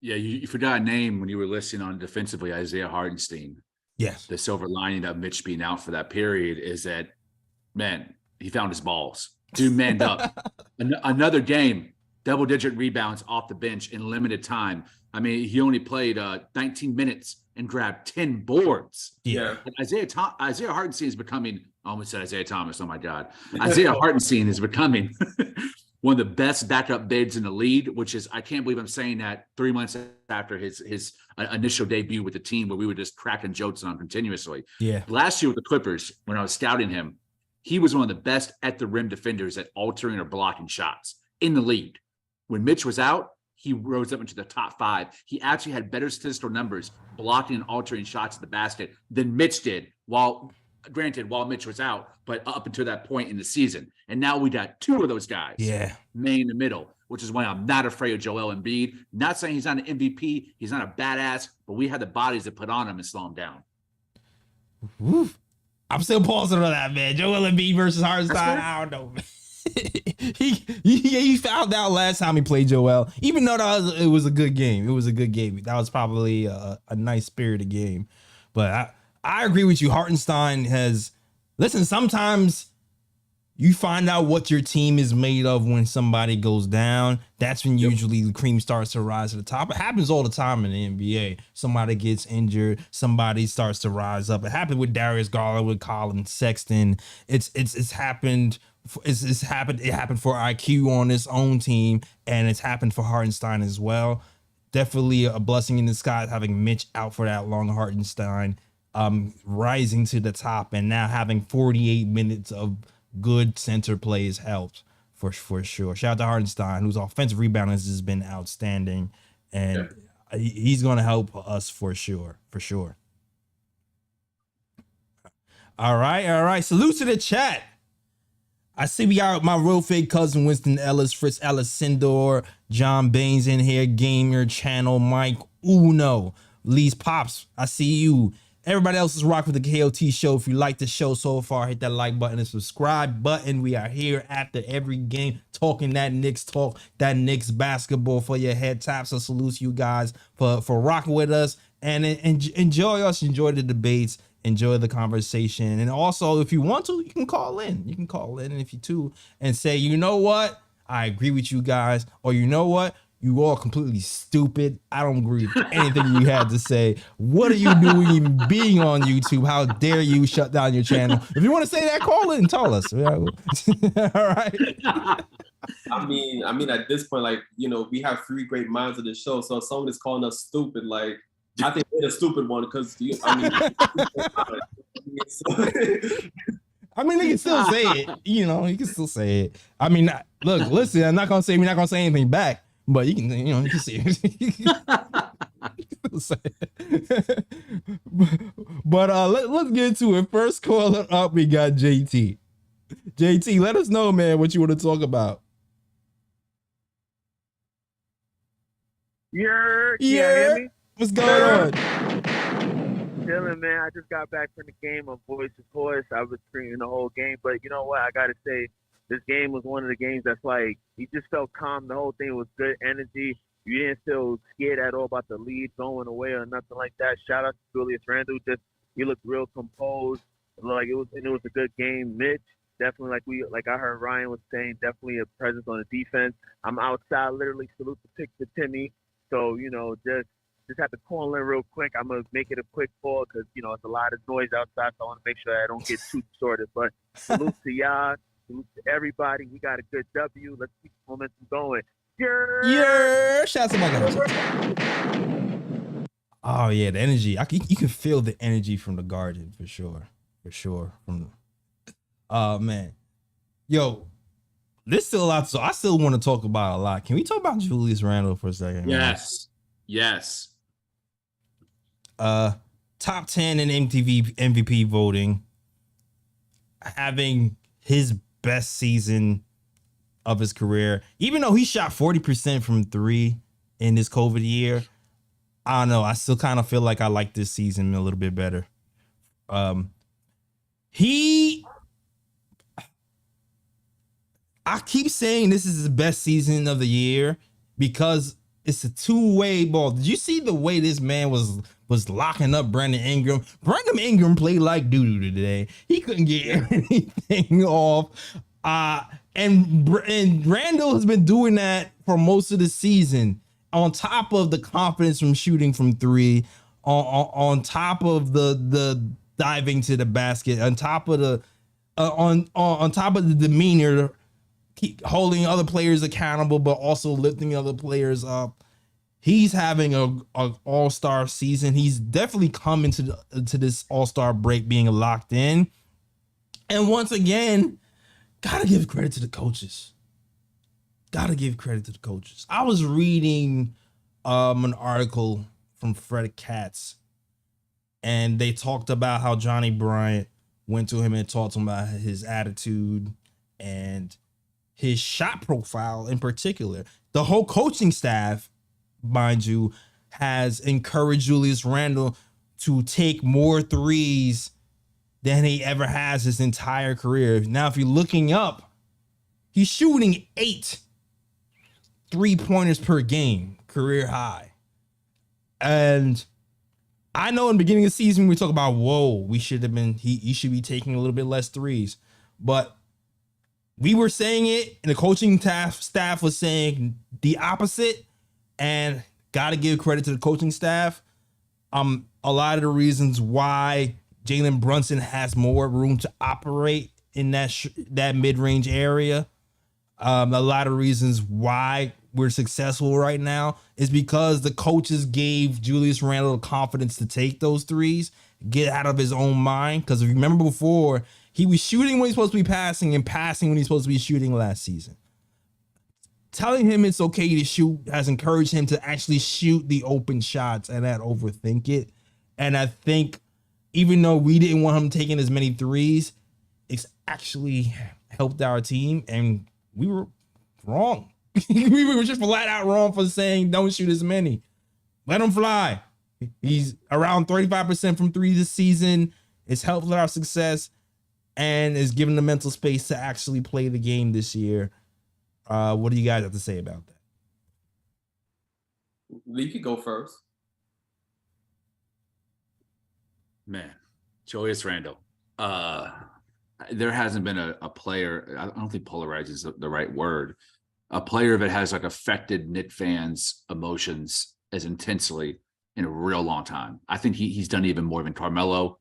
Yeah, you forgot a name when you were listing on defensively, Isaiah Hartenstein. Yes. The silver lining of Mitch being out for that period is that, man, he found his balls. Dude manned up. Another game, double-digit rebounds off the bench in limited time. I mean, he only played 19 minutes and grabbed 10 boards. Yeah. Isaiah Hartenstein is becoming, I almost said Isaiah Thomas, oh my God. Isaiah Hartenstein is becoming one of the best backup bigs in the league, which is, I can't believe I'm saying that 3 months after his initial debut with the team, where we were just cracking jokes on him continuously. Yeah. Last year with the Clippers, when I was scouting him, he was one of the best at the rim defenders at altering or blocking shots in the league. When Mitch was out, he rose up into the top 5. He actually had better statistical numbers blocking and altering shots at the basket than Mitch did, while Mitch was out, but up until that point in the season. And now we got 2 of those guys. Yeah. Main in the middle, which is why I'm not afraid of Joel Embiid. Not saying he's not an MVP, he's not a badass, but we have the bodies to put on him and slow him down. Woof. I'm still pausing on that, man. Joel Embiid versus Hartenstein. I don't know, man. he found out last time he played Joel, even though it was a good game. It was a good game. That was probably a nice spirited game. But I agree with you. Hartenstein sometimes you find out what your team is made of when somebody goes down. That's when usually the cream starts to rise to the top. It happens all the time in the NBA. Somebody gets injured, somebody starts to rise up. It happened with Darius Garland, with Colin Sexton. It's happened. It happened for IQ on his own team, and it's happened for Hartenstein as well. Definitely a blessing in disguise having Mitch out for that long. Hartenstein rising to the top, and now having 48 minutes of good center play has helped for sure. Shout out to Hartenstein, whose offensive rebounding has been outstanding, and he's going to help us for sure. All right. Salute to the chat. I see we got my real fake cousin Winston Ellis, Fritz Ellis Sindor, John Baines in here, Gamer Channel, Mike Uno, Lee's Pops. I see you. Everybody else is rocking with the KOT show. If you like the show so far, hit that like button and subscribe button. We are here after every game talking that Knicks talk, that Knicks basketball for your head taps. So salute you guys for rocking with us and enjoy us. Enjoy the debates. Enjoy the conversation. And also, if you want to, you can call in. You can call in if you too and say, you know what? I agree with you guys. Or you know what? You all completely stupid. I don't agree with anything you had to say. What are you doing even being on YouTube? How dare you shut down your channel? If you want to say that, call in and tell us. All right. I mean, at this point, like, you know, we have 3 great minds of the show. So if someone is calling us stupid, like, I think they're the stupid one because, I mean, they can still say it. You know, you can still say it. I mean, look, listen, we're not gonna say anything back. But you can, you can see it. But let's get into it. First caller up, we got JT. JT, let us know, man, what you want to talk about. Yeah. Hear me? What's going on? Chilling, man. I just got back from the game. My voice is hoarse. I was screaming the whole game. But you know what? I got to say, this game was one of the games that's like, you just felt calm. The whole thing was good energy. You didn't feel scared at all about the lead going away or nothing like that. Shout out to Julius Randle. He looked real composed. Like it was a good game. Mitch, definitely like I heard Ryan was saying, definitely a presence on the defense. I'm outside, literally salute the pick to Timmy. So, you know, just have to call in real quick. I'm going to make it a quick call because, you know, it's a lot of noise outside, so I want to make sure I don't get too distorted. But salute to y'all. Salute to everybody. We got a good W. Let's keep the momentum going. Yeah. Shout out to my guys. Oh yeah, the energy. You can feel the energy from the Guardian for sure. Man, yo, there's still a lot. So I still want to talk about a lot. Can we talk about Julius Randle for a second? Yes. Top 10 in MTV MVP voting, having his best season of his career, even though he shot 40% from 3 in this COVID year. I don't know. I still kind of feel like I like this season a little bit better. I keep saying this is the best season of the year because it's a two-way ball. Did you see the way this man was locking up Brandon Ingram? Brandon Ingram played like doo-doo today. He couldn't get anything off. And Randall has been doing that for most of the season. On top of the confidence from shooting from 3, on top of the diving to the basket, on top of the on top of the demeanor, keep holding other players accountable, but also lifting other players up. He's having a all-star season. He's definitely coming to this all-star break being locked in. And once again, gotta give credit to the coaches. I was reading an article from Fred Katz, and they talked about how Johnny Bryant went to him and talked to him about his attitude and his shot profile in particular. The whole coaching staff, mind you, has encouraged Julius Randle to take more threes than he ever has his entire career. Now, if you're looking up, he's shooting 8 3-pointers per game, career high. And I know in the beginning of the season, we talk about, whoa, he should be taking a little bit less threes. But we were saying it, and the coaching staff was saying the opposite. And got to give credit to the coaching staff. A lot of the reasons why Jalen Brunson has more room to operate in that mid-range area. A lot of reasons why we're successful right now is because the coaches gave Julius Randle the confidence to take those threes, get out of his own mind. Because if you remember before, he was shooting when he's supposed to be passing and passing when he's supposed to be shooting last season. Telling him it's okay to shoot has encouraged him to actually shoot the open shots and not overthink it. And I think even though we didn't want him taking as many threes, it's actually helped our team, and we were wrong. We were just flat out wrong for saying don't shoot as many. Let him fly. He's around 35% from three this season. It's helped with our success and is given the mental space to actually play the game this year. What do you guys have to say about that? Lee could go first. Man, Julius Randle. There hasn't been a player, I don't think polarized is the right word, a player that has like affected Knick fans' emotions as intensely in a real long time. I think he's done even more than Carmelo,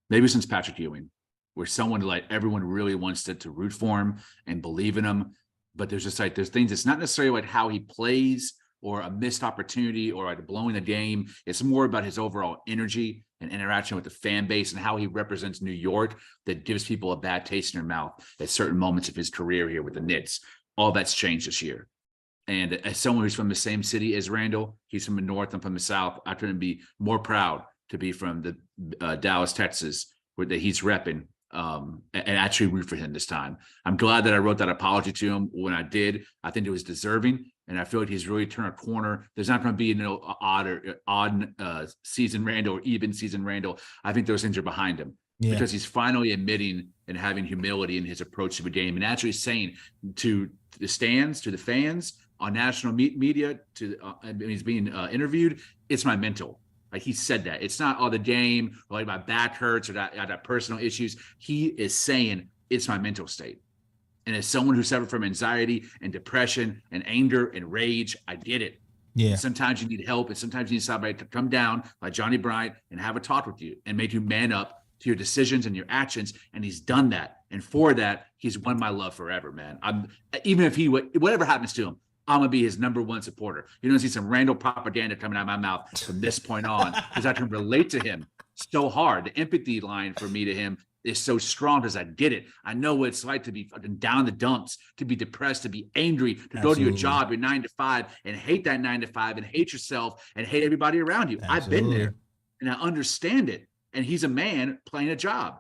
maybe since Patrick Ewing, where someone like everyone really wants to root for him and believe in him. But there's just like, there's things, it's not necessarily like how he plays or a missed opportunity or like blowing the game. It's more about his overall energy and interaction with the fan base and how he represents New York that gives people a bad taste in their mouth at certain moments of his career here with the Knicks. All that's changed this year. And as someone who's from the same city as Randall, he's from the North, I'm from the South, I couldn't be more proud to be from the Dallas, Texas, where that he's repping, and actually root for him this time. I'm glad that I wrote that apology to him when I did. I think it was deserving, and I feel like he's really turned a corner. There's not going to be odd season Randall or even season Randall. I think those things are behind him because he's finally admitting and having humility in his approach to the game and actually saying to the stands, to the fans, on national media, he's being interviewed, it's my mental. Like he said that. It's not the game, or like my back hurts, or that I got personal issues. He is saying it's my mental state. And as someone who suffered from anxiety and depression and anger and rage, I get it. Yeah. And sometimes you need help, and sometimes you need somebody to come down like Johnny Bryant and have a talk with you and make you man up to your decisions and your actions. And he's done that. And for that, he's won my love forever, man. Even if whatever happens to him, I'm going to be his number one supporter. You're going to see some Randall propaganda coming out of my mouth from this point on because I can relate to him so hard. The empathy line for me to him is so strong because I get it. I know what it's like to be fucking down the dumps, to be depressed, to be angry, to go to your job, your 9 to 5, and hate that 9 to 5 and hate yourself and hate everybody around you. Absolutely. I've been there and I understand it. And he's a man playing a job.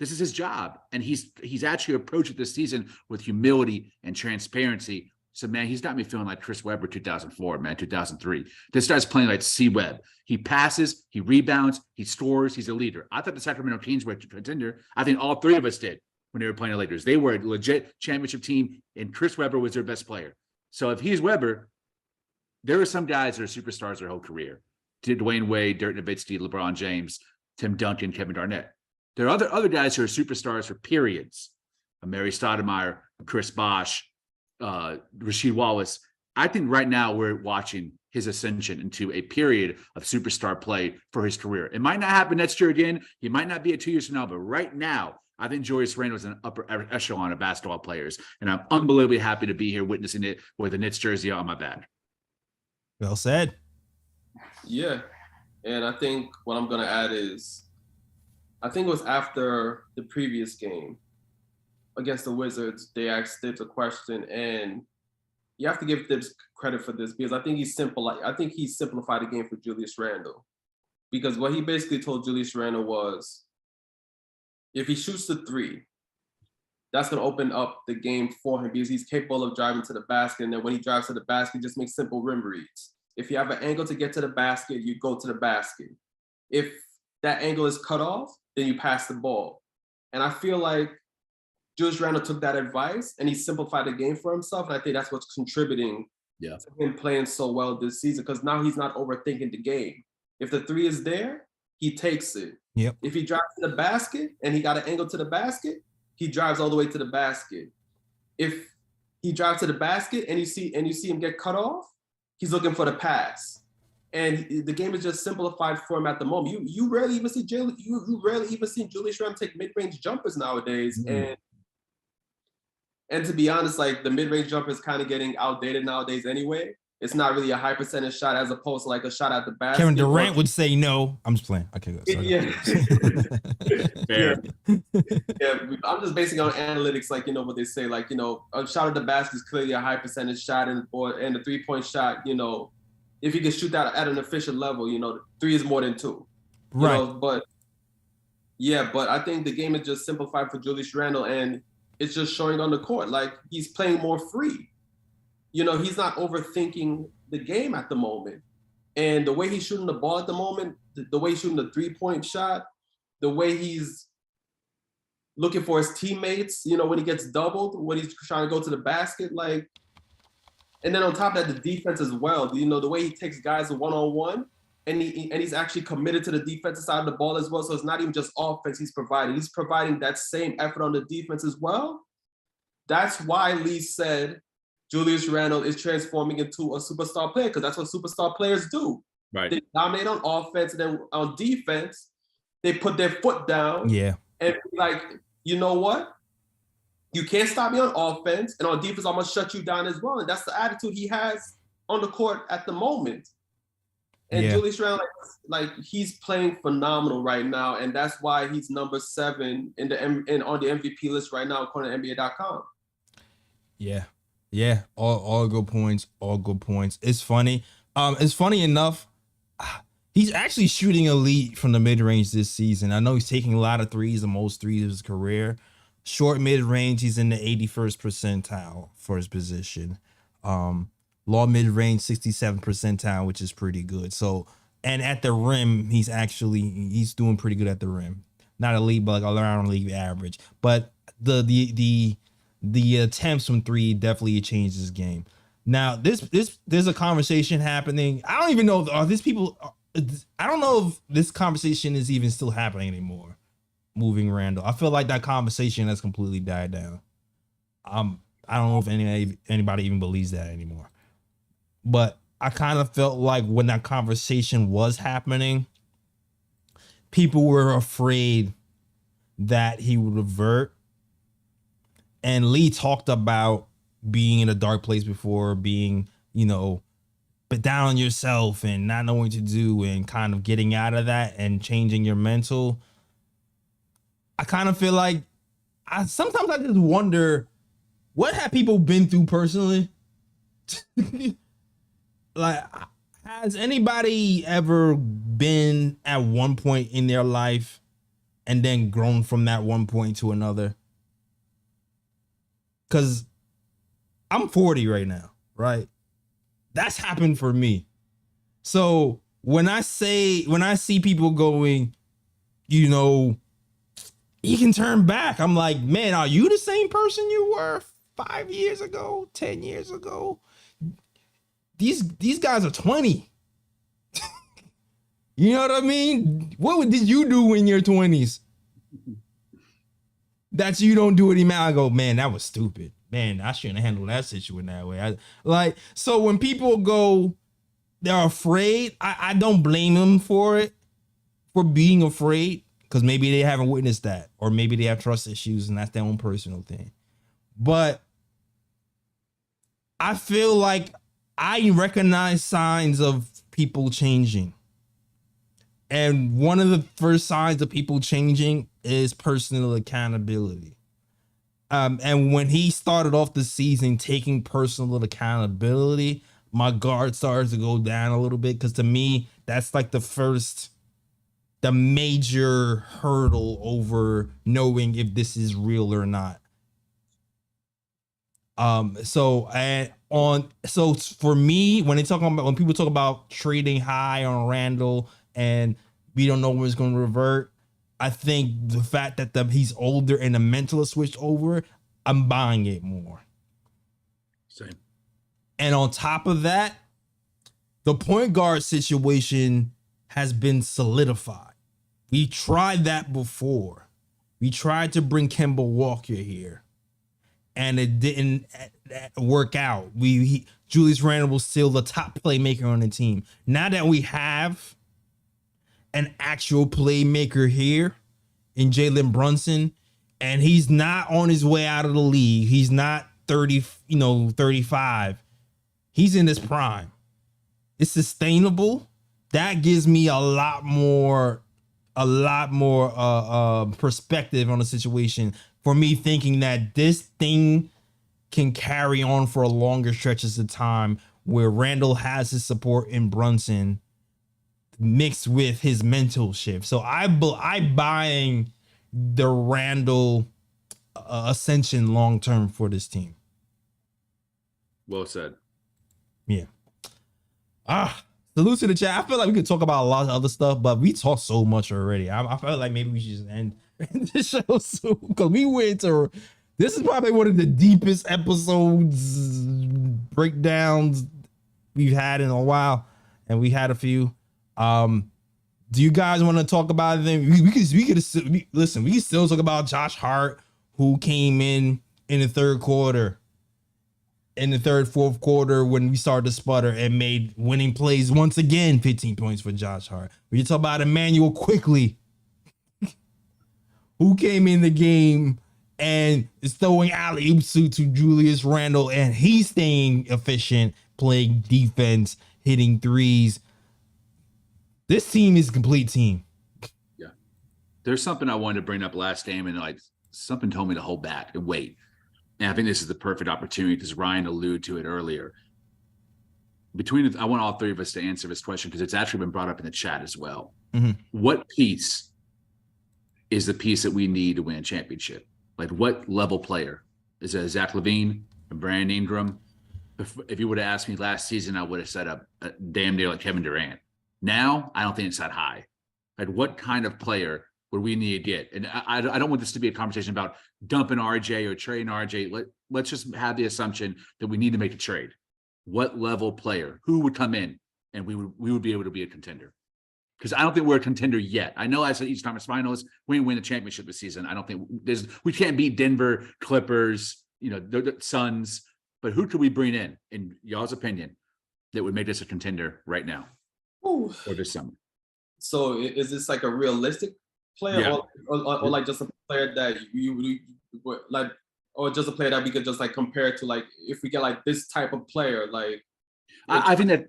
This is his job. And he's actually approached it this season with humility and transparency. So, man, he's got me feeling like Chris Webber 2004, man, 2003. This guy's playing like C-Web. He passes, he rebounds, he scores, he's a leader. I thought the Sacramento Kings were a contender. I think all three of us did when they were playing the Lakers. They were a legit championship team, and Chris Webber was their best player. So if he's Webber, there are some guys that are superstars their whole career. Dwayne Wade, Dirk Nowitzki, LeBron James, Tim Duncan, Kevin Garnett. There are other guys who are superstars for periods. Mary Stoudemire, Chris Bosh, Rasheed Wallace. I think right now we're watching his ascension into a period of superstar play for his career. It might not happen next year again. He might not be at 2 years from now, but right now, I think Julius Randle is an upper echelon of basketball players, and I'm unbelievably happy to be here witnessing it with a Knicks jersey on my back. Well said. Yeah, and I think what I'm going to add is, I think it was after the previous game against the Wizards, they asked Thibs a question, and you have to give Thibs credit for this because I think he simplified the game for Julius Randle, because what he basically told Julius Randle was, if he shoots the three, that's going to open up the game for him because he's capable of driving to the basket, and then when he drives to the basket, he just makes simple rim reads. If you have an angle to get to the basket, you go to the basket. If that angle is cut off, then you pass the ball. And I feel like Julius Randle took that advice and he simplified the game for himself. And I think that's what's contributing to him playing so well this season, because now he's not overthinking the game. If the three is there, he takes it. Yep. If he drives to the basket and he got an angle to the basket, he drives all the way to the basket. If he drives to the basket and you see him get cut off, he's looking for the pass. And the game is just simplified for him at the moment. You rarely even see Julius Randle take mid-range jumpers nowadays. And to be honest, like the mid-range jumper is kind of getting outdated nowadays anyway. It's not really a high percentage shot as opposed to like a shot at the basket. Kevin Durant would say no. I'm just playing. Okay, go. Yeah. I'm just basing on analytics, like, what they say, like, a shot at the basket is clearly a high percentage shot, and the 3-point shot, if you can shoot that at an efficient level, 3 is more than 2. Right. But I think the game is just simplified for Julius Randle, and it's just showing on the court. Like, he's playing more free. He's not overthinking the game at the moment. And the way he's shooting the ball at the moment, the way he's shooting the 3-point shot, the way he's looking for his teammates, you know, when he gets doubled, when he's trying to go to the basket, like, and then on top of that, the defense as well. You know, the way he takes guys one-on-one, and he's actually committed to the defensive side of the ball as well. So it's not even just offense he's providing. He's providing that same effort on the defense as well. That's why Lee said Julius Randle is transforming into a superstar player, because that's what superstar players do. Right. They dominate on offense, and then on defense, they put their foot down. Yeah. And like, you know what? You can't stop me on offense, and on defense, I'm gonna shut you down as well. And that's the attitude he has on the court at the moment. And Julius Randle, like he's playing phenomenal right now, and that's why he's number 7 on the MVP list right now, according to NBA.com. Yeah. All good points. All good points. It's funny. It's funny enough. He's actually shooting elite from the mid range this season. I know he's taking a lot of threes, the most threes of his career. Short mid range, he's in the 81st percentile for his position. Long mid range, 67th percentile, which is pretty good. So, and at the rim, he's doing pretty good at the rim. Not elite, but like around league average. But the attempts from three definitely changed his game. Now, there's a conversation happening. I don't even know these people. I don't know if this conversation is even still happening anymore. Moving Randall, I feel like that conversation has completely died down. I don't know if anybody even believes that anymore. But I kind of felt like when that conversation was happening, people were afraid that he would revert. And Lee talked about being in a dark place before, being, but down on yourself and not knowing what to do and kind of getting out of that and changing your mental. I kind of feel like sometimes I just wonder, what have people been through personally? Like, has anybody ever been at one point in their life and then grown from that one point to another? Because I'm 40 right now, right? That's happened for me. So when I see people going, he can turn back, I'm like, man, are you the same person you were 5 years ago, 10 years ago? These guys are 20. You know what I mean? What did you do in your 20s? That you don't do anymore. I go, man, that was stupid. Man, I shouldn't have handled that situation that way. So when people go, they're afraid, I don't blame them for being afraid, because maybe they haven't witnessed that, or maybe they have trust issues and that's their own personal thing. But I feel like I recognize signs of people changing. And one of the first signs of people changing is personal accountability. And when he started off the season taking personal accountability, my guard started to go down a little bit, because to me, that's like the major hurdle over knowing if this is real or not. So for me, when people talk about trading high on Randall and we don't know when it's going to revert, I think the fact that he's older and the mental has switched over, I'm buying it more. Same. And on top of that, the point guard situation has been solidified. We tried that before. We tried to bring Kemba Walker here, and it didn't work out. Julius Randle was still the top playmaker on the team. Now that we have an actual playmaker here in Jalen Brunson, and he's not on his way out of the league. He's not 35. He's in his prime. It's sustainable. That gives me a lot more perspective on the situation, for me thinking that this thing can carry on for longer stretches of time, where Randall has his support in Brunson mixed with his mental shift. So I buying the Randall ascension long term for this team. Well said. Yeah. salute to the chat. I feel like we could talk about a lot of other stuff, but we talked so much already. I felt like maybe we should just end the show soon because we went to. This is probably one of the deepest episodes breakdowns we've had in a while, and we had a few. Do you guys want to talk about them? We could listen. We can still talk about Josh Hart, who came in the third quarter, in the fourth quarter when we started to sputter and made winning plays once again. 15 points for Josh Hart. We can talk about Emmanuel quickly, who came in the game and is throwing alley-oops to Julius Randle, and he's staying efficient, playing defense, hitting threes. This team is a complete team. Yeah. There's something I wanted to bring up last game, and like something told me to hold back and wait. And I think this is the perfect opportunity because Ryan alluded to it earlier. I want all three of us to answer this question because it's actually been brought up in the chat as well. Mm-hmm. What piece is the piece that we need to win a championship? Like what level player? Is it Zach LaVine, Brandon Ingram? If you would have asked me last season, I would have said a damn near like Kevin Durant. Now, I don't think it's that high. Like, what kind of player would we need to get? And I don't want this to be a conversation about dumping RJ or trading RJ. Let's just have the assumption that we need to make a trade. What level player? Who would come in and we would be able to be a contender? Because I don't think we're a contender yet. I know as an East Conference Finals, we win the championship this season. I don't think we can't beat Denver, Clippers, the Suns. But who could we bring in y'all's opinion, that would make us a contender right now? Or this summer. So is this like a realistic player, or like just a player that you like, or just a player that we could just like compare to, like if we get like this type of player, like I think that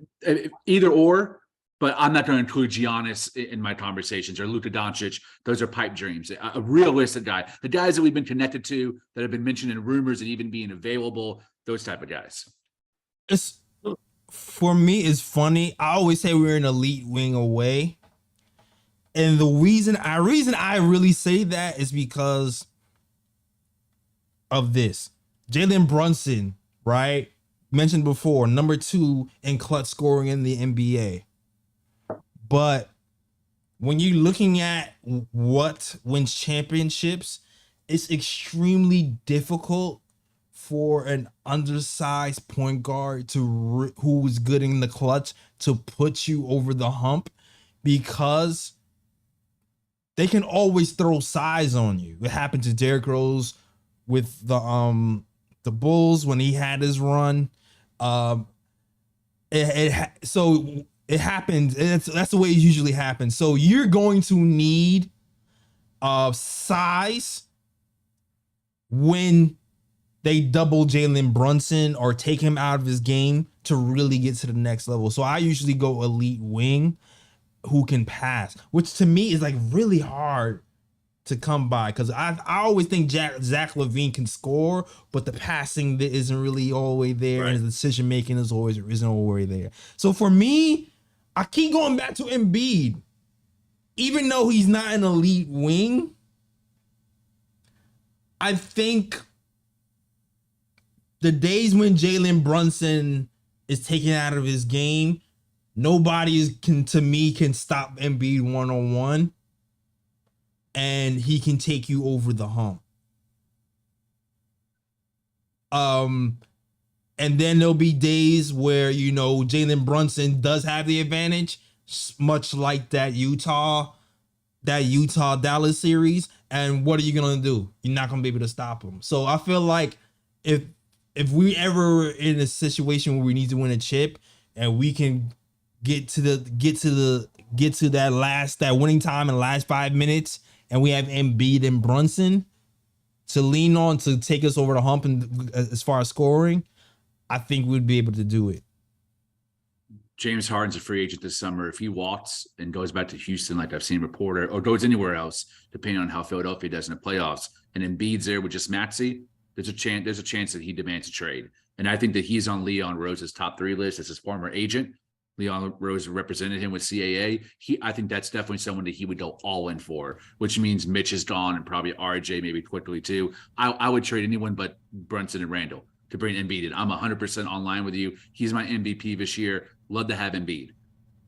either or, but I'm not going to include Giannis in my conversations or Luka Doncic. Those are pipe dreams. A realistic guy, the guys that we've been connected to that have been mentioned in rumors and even being available, those type of guys. For me, it's funny. I always say we're an elite wing away. And the reason I really say that is because of this. Jalen Brunson, right? Mentioned before, number 2 in clutch scoring in the NBA. But when you're looking at what wins championships, it's extremely difficult for an undersized point guard who's good in the clutch to put you over the hump, because they can always throw size on you. It happened to Derrick Rose with the Bulls when he had his run. So it happened. That's the way it usually happens. So you're going to need size when they double Jalen Brunson or take him out of his game to really get to the next level. So I usually go elite wing who can pass, which to me is like really hard to come by, because I always think Zach LaVine can score, but the passing isn't really always there, right, and the decision making isn't always there. So for me, I keep going back to Embiid, even though he's not an elite wing. I think the days when Jalen Brunson is taken out of his game, nobody can stop Embiid one-on-one, and he can take you over the hump. And then there'll be days where, Jalen Brunson does have the advantage, much like that Utah Dallas series. And what are you going to do? You're not going to be able to stop him. So I feel like if we ever in a situation where we need to win a chip and we can get to that winning time in the last 5 minutes, and we have Embiid and Brunson to lean on to take us over the hump and as far as scoring, I think we'd be able to do it. James Harden's a free agent this summer. If he walks and goes back to Houston, like I've seen reported, or goes anywhere else, depending on how Philadelphia does in the playoffs, and Embiid's there with just Maxey, there's a chance that he demands a trade. And I think that he's on Leon Rose's top 3 list as his former agent. Leon Rose represented him with CAA. I think that's definitely someone that he would go all in for, which means Mitch is gone and probably RJ maybe quickly too. I would trade anyone but Brunson and Randall to bring Embiid in. I'm 100% online with you. He's my MVP this year. Love to have Embiid.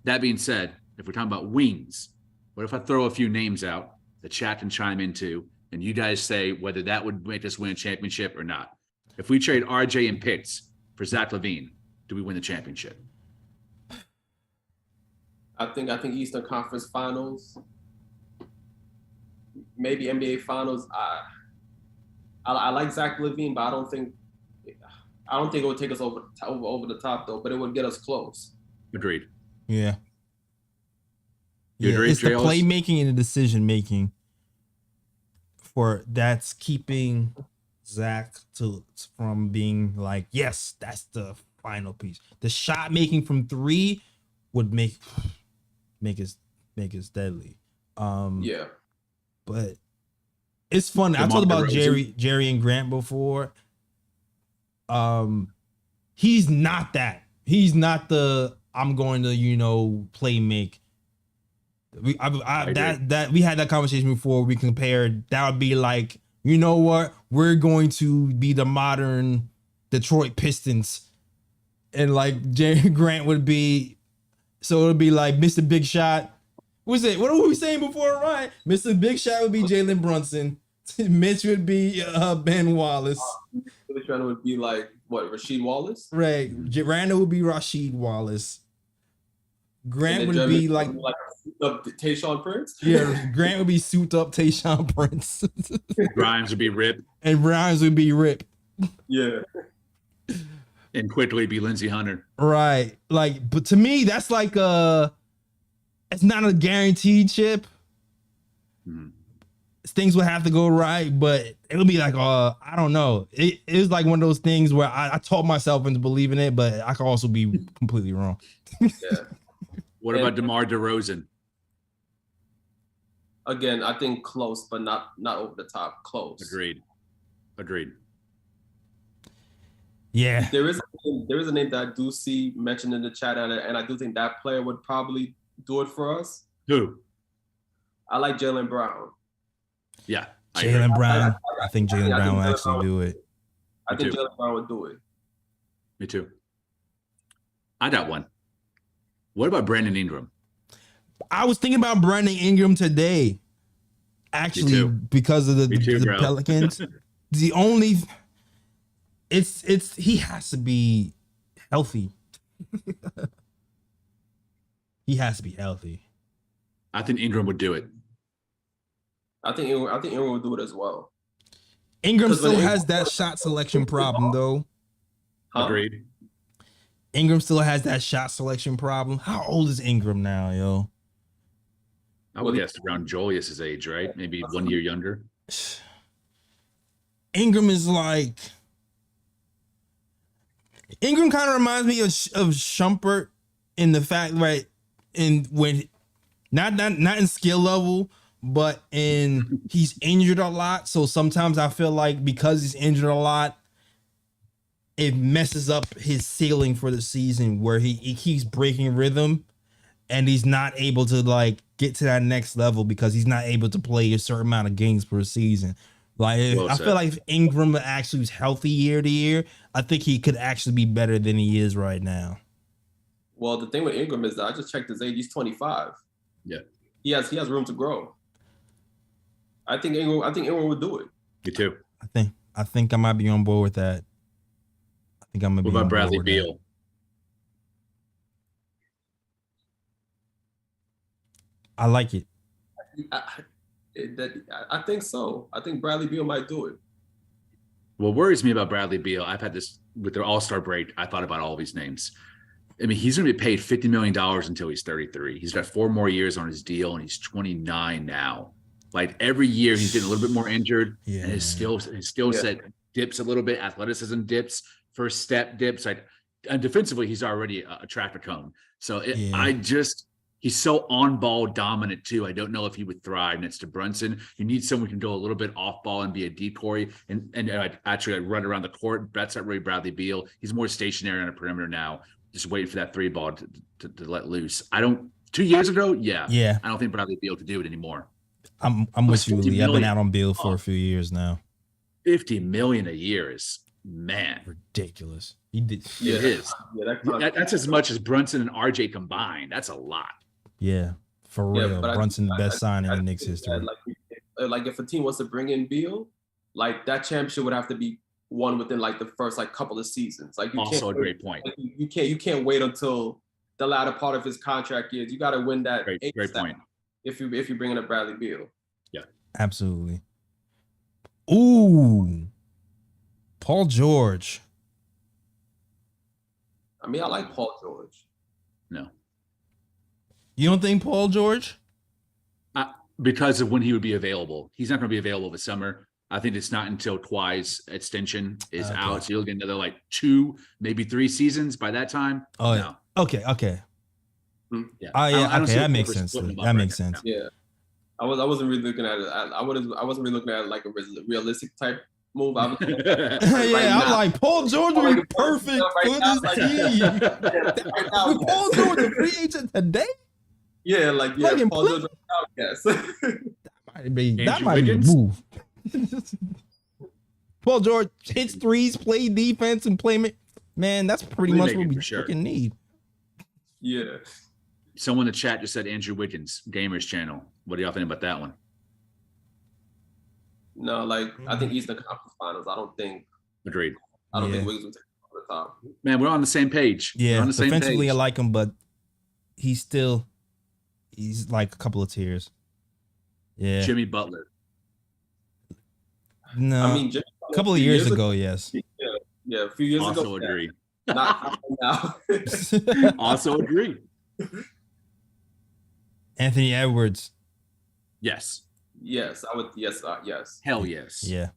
That being said, if we're talking about wings, what if I throw a few names out, the chat can chime in too, and you guys say whether that would make us win a championship or not? If we trade RJ and Pitts for Zach LaVine, do we win the championship? I think Eastern Conference Finals, maybe NBA Finals. I like Zach LaVine, but I don't think it would take us over the top though. But it would get us close. Agreed. Yeah. You agree, it's the Trails? playmaking and the decision making that's keeping Zach from being like, yes, that's the final piece. The shot making from 3 would make us deadly. Yeah. But it's fun. I DeMar talked about DeRozan. Jerry and Grant before. He's not that. He's not the I'm going to play make. We had that conversation before. We compared. That would be like, you know what? We're going to be the modern Detroit Pistons, and like Jerry Grant would be. So it would be like Mr. Big Shot. What were we saying before, Ryan? Mr. Big Shot would be Jalen Brunson. Mitch would be Ben Wallace. Billy Trent would be like what? Rasheed Wallace. Right. Randall would be Rasheed Wallace. Grant would be like Tayshaun Prince. Yeah, Grant would be souped up Tayshaun Prince. Grimes would be Rip. And Grimes would be Rip. Yeah. And quickly be Lindsey Hunter. Right. Like, but to me, that's like it's not a guaranteed chip. Things would have to go right, but it would be like, I don't know. It was like one of those things where I talked myself into believing it, but I could also be completely wrong. Yeah. What about DeMar DeRozan? Again, I think close, but not over the top. Close. Agreed. Yeah. There is a name that I do see mentioned in the chat, and I do think that player would probably do it for us. Who? I like Jaylen Brown. Yeah. Jaylen Brown. I think Jaylen Brown will actually do it. I think Jaylen Brown would do it. Me too. I got one. What about Brandon Ingram? I was thinking about Brandon Ingram today, actually, because of the Pelicans. The only, he has to be healthy. He has to be healthy. I think Ingram would do it. I think Ingram would do it as well. Ingram still has that shot selection problem, though. Huh? Agreed. Ingram still has that shot selection problem. How old is Ingram now, yo? I would guess around Julius's age, right? Maybe 1 year younger. Ingram is like... Ingram kind of reminds me of Shumpert in the fact, right? Not in skill level, but he's injured a lot. So sometimes I feel like because he's injured a lot, it messes up his ceiling for the season, where he keeps breaking rhythm and he's not able to like get to that next level because he's not able to play a certain amount of games per season. Like, I feel like if Ingram actually was healthy year to year, I think he could actually be better than he is right now. Well, the thing with Ingram is that I just checked his age. He's 25. Yeah. He has room to grow. I think Ingram would do it. Me too. I think I might be on board with that. I think I'm gonna be on board. What about Bradley with Beal? I like it. I think so. I think Bradley Beal might do it. What worries me about Bradley Beal, I've had this with their All-Star break. I thought about all these names. I mean, he's going to be paid $50 million until he's 33. He's got 4 more years on his deal, and he's 29 now. Like, every year he's getting a little bit more injured, and his skill set dips a little bit. Athleticism dips, first step dips. And defensively, he's already a traffic cone. So he's so on-ball dominant too. I don't know if he would thrive next to Brunson. You need someone who can go a little bit off-ball and be a decoy and actually run around the court. That's not really Bradley Beal. He's more stationary on the perimeter now, just waiting for that 3 ball to let loose. 2 years ago, I don't think Bradley Beal could do it anymore. I'm with you, Lee. I've been out on Beal for a few years now. $50 million a year is, man, ridiculous. He did. Yeah, It is. Yeah, that That's as much as Brunson and RJ combined. That's a lot. Yeah, for Yeah, real. but Brunson, the best signing I in Knicks think history. that, like if a team wants to bring in Beal, like that championship would have to be won within like the first like couple of seasons. Like you Also can't a great point. Like, you can't wait until the latter part of his contract years. You got to win that. Great point. If you bring in a Bradley Beal. Yeah, Absolutely. Ooh, Paul George. I mean, I like Paul George. No, You don't think Paul George? because of when he would be available. He's not going to be available this summer. I think it's not until Kawhi's extension is out. So you'll get another like 2, maybe 3 seasons by that time. Oh, no. Okay. Yeah. Yeah. Okay, see that what makes we're sense. splitting them up That right makes now. sense. Yeah, I wasn't really looking at it. I wasn't really looking at it like a realistic type move. I was Yeah, I'm like Paul George would be perfect for this team. Paul George a free agent today? Yeah, Plug and Paul George. Yes. That might be a move. Paul George hits threes, play defense, and play. Man, that's pretty much what we freaking need. Yeah. Someone in the chat just said Andrew Wiggins, Gamers Channel. What do y'all think about that one? No, I think Eastern Conference Finals. I don't think Agreed. think Wiggins would take it on the top. Man, we're on the same page. Yeah, we're on the same defensively page. I like him, but he's like a couple of tiers. Yeah. Jimmy Butler. No. I mean, a couple of years ago, yes. Yeah, a few years ago. Also agree. Not now. Also agree. Anthony Edwards. Yes. Yes, I would. Yes, yes. Hell yes. Yeah.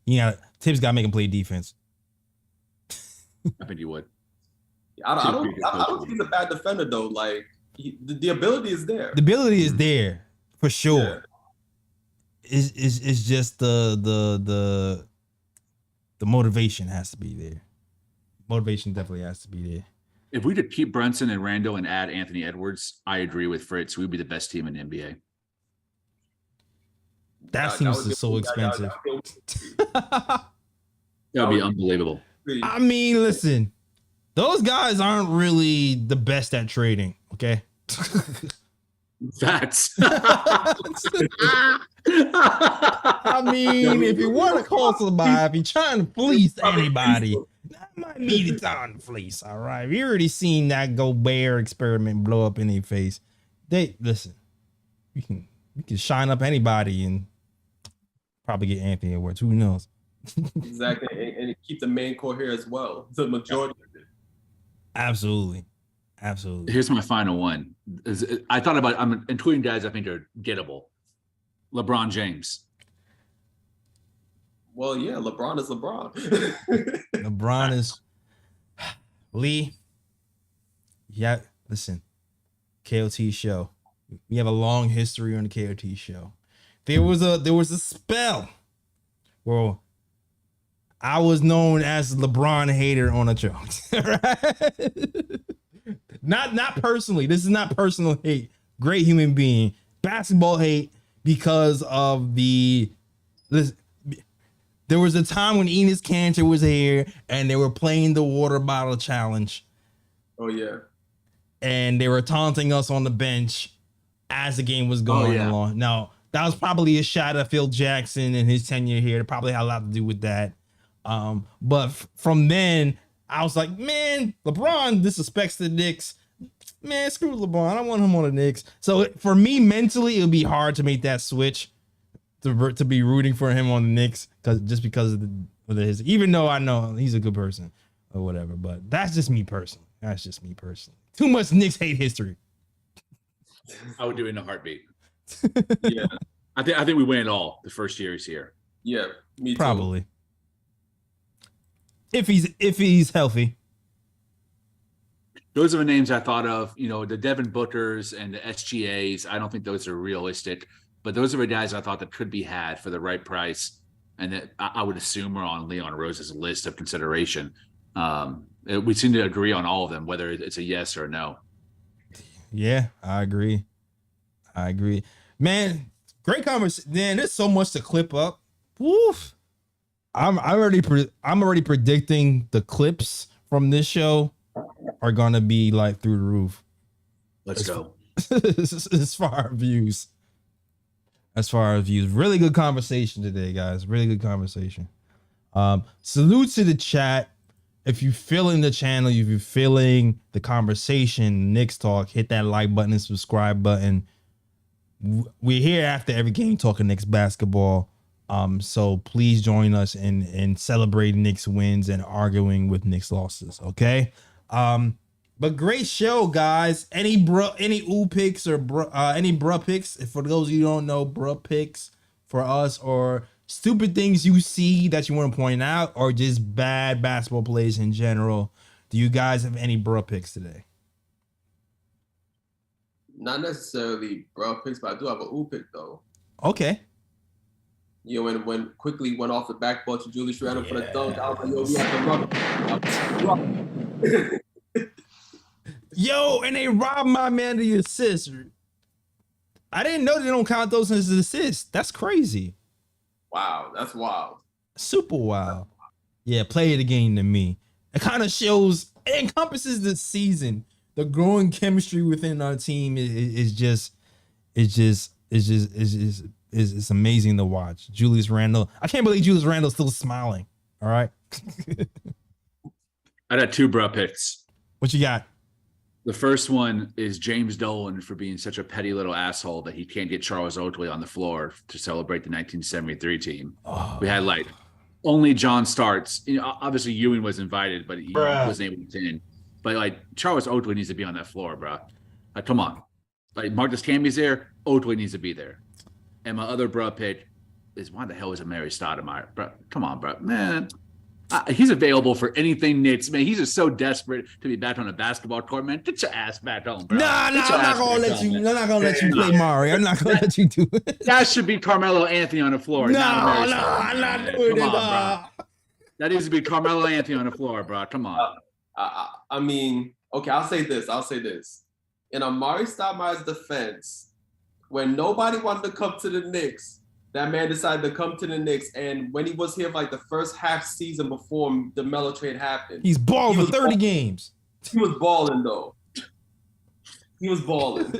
Yeah. Tibbs got to make him play defense. I think you would. I don't think he's a bad defender though. Like the ability is there. The ability is there for sure. Yeah. It's just the motivation has to be there. Motivation definitely has to be there. If we could keep Brunson and Randall and add Anthony Edwards, I agree with Fritz. We'd be the best team in the NBA. That seems so expensive. That would be unbelievable. I mean, listen, those guys aren't really the best at trading, okay? Facts. I mean, if you want to call somebody, if you're trying to fleece anybody, that might be the time to fleece, all right? We already seen that Gobert experiment blow up in their face. Listen, you can shine up anybody and probably get Anthony Edwards. Who knows? Exactly, and keep the main core here as well. The majority of it. Absolutely. Here's my final one. I thought about. I'm including guys I think are gettable. LeBron James. Well, yeah, LeBron is LeBron. LeBron is Lee. Yeah, listen. KOT show. We have a long history on the KOT show. There was a spell where I was known as LeBron hater on a show. Right? Not personally. This is not personal hate. Great human being. Basketball hate because of there was a time when Enes Kanter was here and they were playing the water bottle challenge. Oh yeah. And they were taunting us on the bench as the game was going along. Now, that was probably a shot at Phil Jackson and his tenure here. It probably had a lot to do with that. But from then, I was like, man, LeBron disrespects the Knicks. Man, screw LeBron. I don't want him on the Knicks. So for me, mentally, it would be hard to make that switch to be rooting for him on the Knicks because of his. Even though I know he's a good person or whatever, but that's just me personally. Too much Knicks hate history. I would do it in a heartbeat. Yeah. I think we win it all the first year he's here. Yeah, me too. Probably. If he's healthy. Those are the names I thought of. You know, the Devin Bookers and the SGAs. I don't think those are realistic, but those are the guys I thought that could be had for the right price, and that I would assume are on Leon Rose's list of consideration. We seem to agree on all of them, whether it's a yes or a no. Yeah, I agree. Man, great conversation. Man, there's so much to clip up. Woof. I'm already predicting the clips from this show are gonna be like through the roof. Let's go. As far as views, really good conversation today, guys. Really good conversation. Salute to the chat. If you're feeling the channel, if you're feeling the conversation, Knicks talk, hit that like button and subscribe button. We're here after every game talking Knicks basketball. So please join us in celebrating Knicks wins and arguing with Knicks losses. Okay. But great show, guys. Any ooh picks or any bruh picks? If for those of you who don't know, bruh picks for us or stupid things you see that you want to point out or just bad basketball plays in general. Do you guys have any bruh picks today? Not necessarily bro picks, but I do have an ooh pick though. Okay. You know, when quickly went off the backboard to Julius Randle for the dunk, I was like, yo, we have to run. Yo, and they robbed my man the assist. I didn't know they don't count those as assists. That's crazy. Wow, that's wild. Super wild. Yeah, play of the game to me. It kind of shows, it encompasses the season. The growing chemistry within our team is amazing to watch. Julius Randle. I can't believe Julius Randle's still smiling. All right. I got two bruh picks. What you got? The first one is James Dolan for being such a petty little asshole that he can't get Charles Oakley on the floor to celebrate the 1973 team. Oh. We had like only John Starks. You know, obviously Ewing was invited, but he wasn't able to get in. But like Charles Oakley needs to be on that floor, bro. Like, come on. Like Marcus Camby's there, Oakley needs to be there. And my other bruh pick is why the hell is a Mary Stoudemire, bro? Come on, bro, man. He's available for anything Knicks, man. He's just so desperate to be back on a basketball court, man. Get your ass back home, bro. I'm not gonna let you play Mari. I'm not gonna let you do it. That should be Carmelo Anthony on the floor. No, I'm not doing it. Bro. That needs to be Carmelo Anthony on the floor, bro. Come on. I mean, okay, I'll say this. In Amari Stoudemire's defense, when nobody wanted to come to the Knicks, that man decided to come to the Knicks, and when he was here for like the first half season before the Melo trade happened, he's balling for 30 games. He was balling though. He was balling.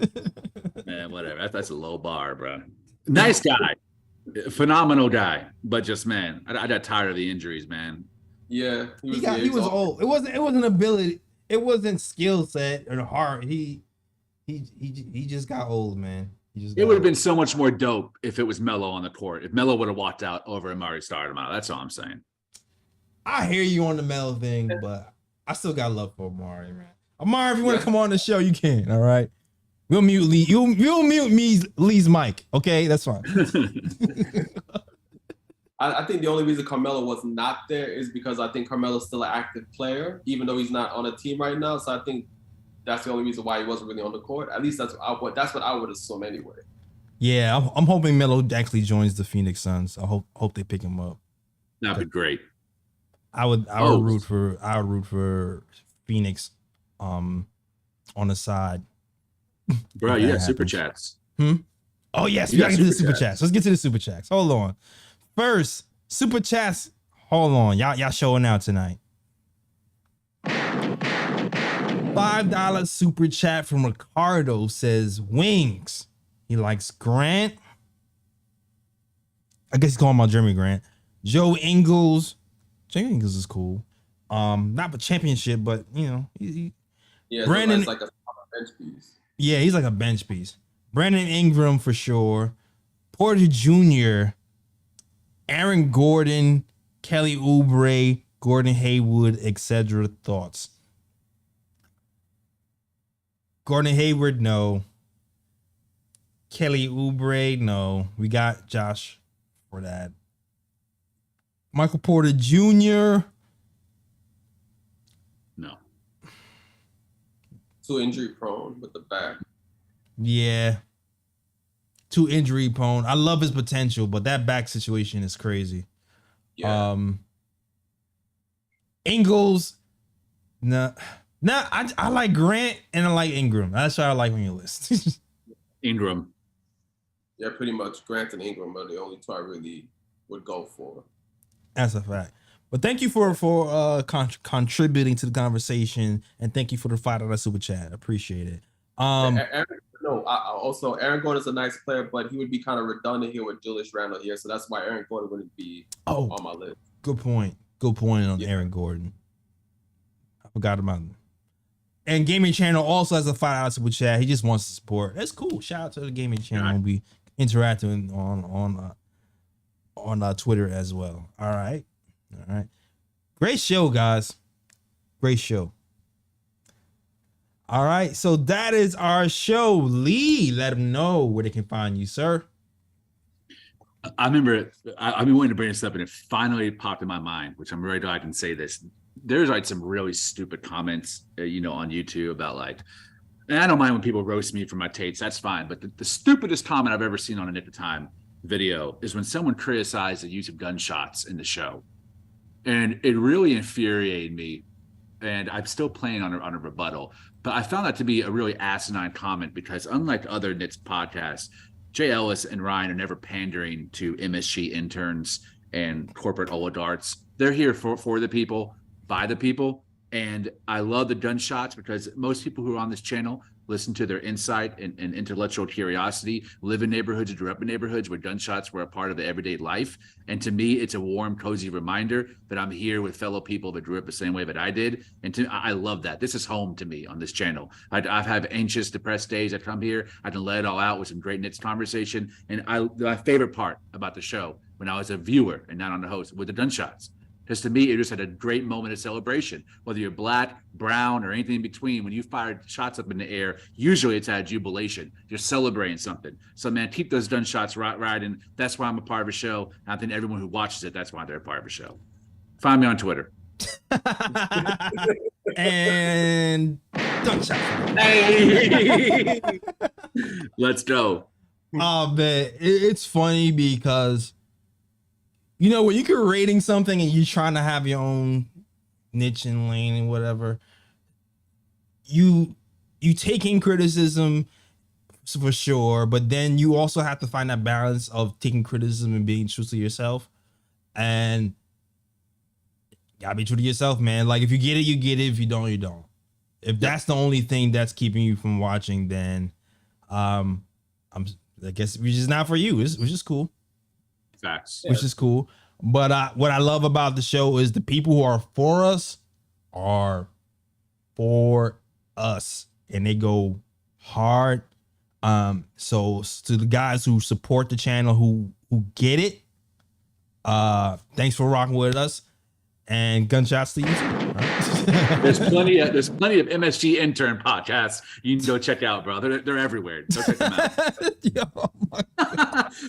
Man, whatever. That's a low bar, bro. Nice guy, phenomenal guy, but just man, I got tired of the injuries, man. Yeah, he was old. It wasn't ability. It wasn't skill set or heart. He just got old, man. It would have been so much more dope if it was Melo on the court. If Melo would have walked out over Amari Stoudemire. That's all I'm saying. I hear you on the Melo thing, but I still got love for Amari, man. Amari, if you want to come on the show, you can. All right. We'll mute Lee. You'll mute me, Lee's mic. Okay, that's fine. I think the only reason Carmelo was not there is because I think Carmelo's still an active player, even though he's not on a team right now. So I think that's the only reason why he wasn't really on the court. At least that's what I would assume anyway. Yeah, I'm hoping Melo actually joins the Phoenix Suns. I hope they pick him up. That'd be great. I would root for Phoenix on the side. Bro, you got super chats. Oh yes, we gotta get to the super chats. Let's get to the super chats. Hold on. First, super chats. Hold on. Y'all showing out tonight. $5 super chat from Ricardo says wings. He likes Grant. I guess he's calling about Jeremy Grant. Joe Ingles. Joe Ingles is cool. Not for championship, but you know, Brandon so like a bench piece. Yeah, he's like a bench piece. Brandon Ingram for sure. Porter Jr., Aaron Gordon, Kelly Oubre, Gordon Hayward, etc. Thoughts? Gordon Hayward, no. Kelly Oubre, no. We got Josh for that. Michael Porter Jr., no. Too injury prone with the back. Yeah. Too injury prone. I love his potential, but that back situation is crazy. Yeah. Ingles, no. Nah, I like Grant and I like Ingram. That's what I like on your list. Ingram. Yeah, pretty much. Grant and Ingram are the only two I really would go for. That's a fact. But thank you for contributing to the conversation, and thank you for the $5 super chat. Appreciate it. Also Aaron Gordon is a nice player, but he would be kind of redundant here with Julius Randle here, so that's why Aaron Gordon wouldn't be on my list. Good point. Good point on Aaron Gordon. I forgot about him. And Gaming Channel also has a $5 super chat. He just wants to support. That's cool. Shout out to the Gaming Channel. We interacting on Twitter as well. All right. Great show, guys. Great show. All right. So that is our show. Lee, let them know where they can find you, sir. I remember I've been waiting to bring this up, and it finally popped in my mind, which I'm very glad I can say this. There's like some really stupid comments, on YouTube about like, and I don't mind when people roast me for my takes. That's fine. But the stupidest comment I've ever seen on a Knick of Time video is when someone criticized the use of gunshots in the show. And it really infuriated me. And I'm still playing on a rebuttal. But I found that to be a really asinine comment because unlike other Knicks podcasts, Jay Ellis and Ryan are never pandering to MSG interns and corporate oligarchs. They're here for the people, by the people. And I love the gunshots because most people who are on this channel listen to their insight and intellectual curiosity, live in neighborhoods, grew up in neighborhoods where gunshots were a part of the everyday life. And to me, it's a warm, cozy reminder that I'm here with fellow people that grew up the same way that I did. And I love that. This is home to me on this channel. I've had anxious, depressed days. I come here, I can let it all out with some great Knicks conversation. And my favorite part about the show, when I was a viewer and not on the host, were the gunshots. Because to me, it just had a great moment of celebration. Whether you're black, brown, or anything in between, when you fired shots up in the air, usually it's out of jubilation. You're celebrating something. So, man, keep those gunshots right. And that's why I'm a part of the show. And I think everyone who watches it, that's why they're a part of the show. Find me on Twitter. And gunshots. Hey! Let's go. Oh, man. It's funny because when you're rating something and you're trying to have your own niche and lane and whatever, you take in criticism for sure, but then you also have to find that balance of taking criticism and being true to yourself. And you gotta be true to yourself, man. Like if you get it, you get it. If you don't, you don't. If that's the only thing that's keeping you from watching, then I guess it's just not for you, which is cool. Facts. Which is cool. But what I love about the show is the people who are for us are for us, and they go hard. So to the guys who support the channel, who get it, thanks for rocking with us, and gunshots to you too. There's plenty of MSG intern podcasts you can go check out, bro. They're everywhere. Go check them out. Yo, my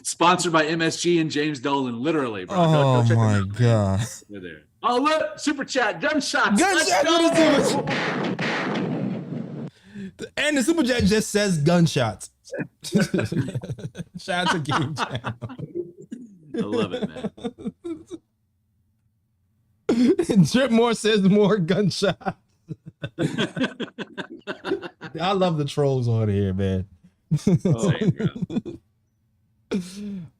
Sponsored by MSG and James Dolan, literally, bro. Oh go check my them out, god! man. They're there. Oh look, super chat, gunshots. Gunshots. And the super chat just says gunshots. Shout out to Game Channel. I love it, man. Drip more says more gunshots. I love the trolls on here, man.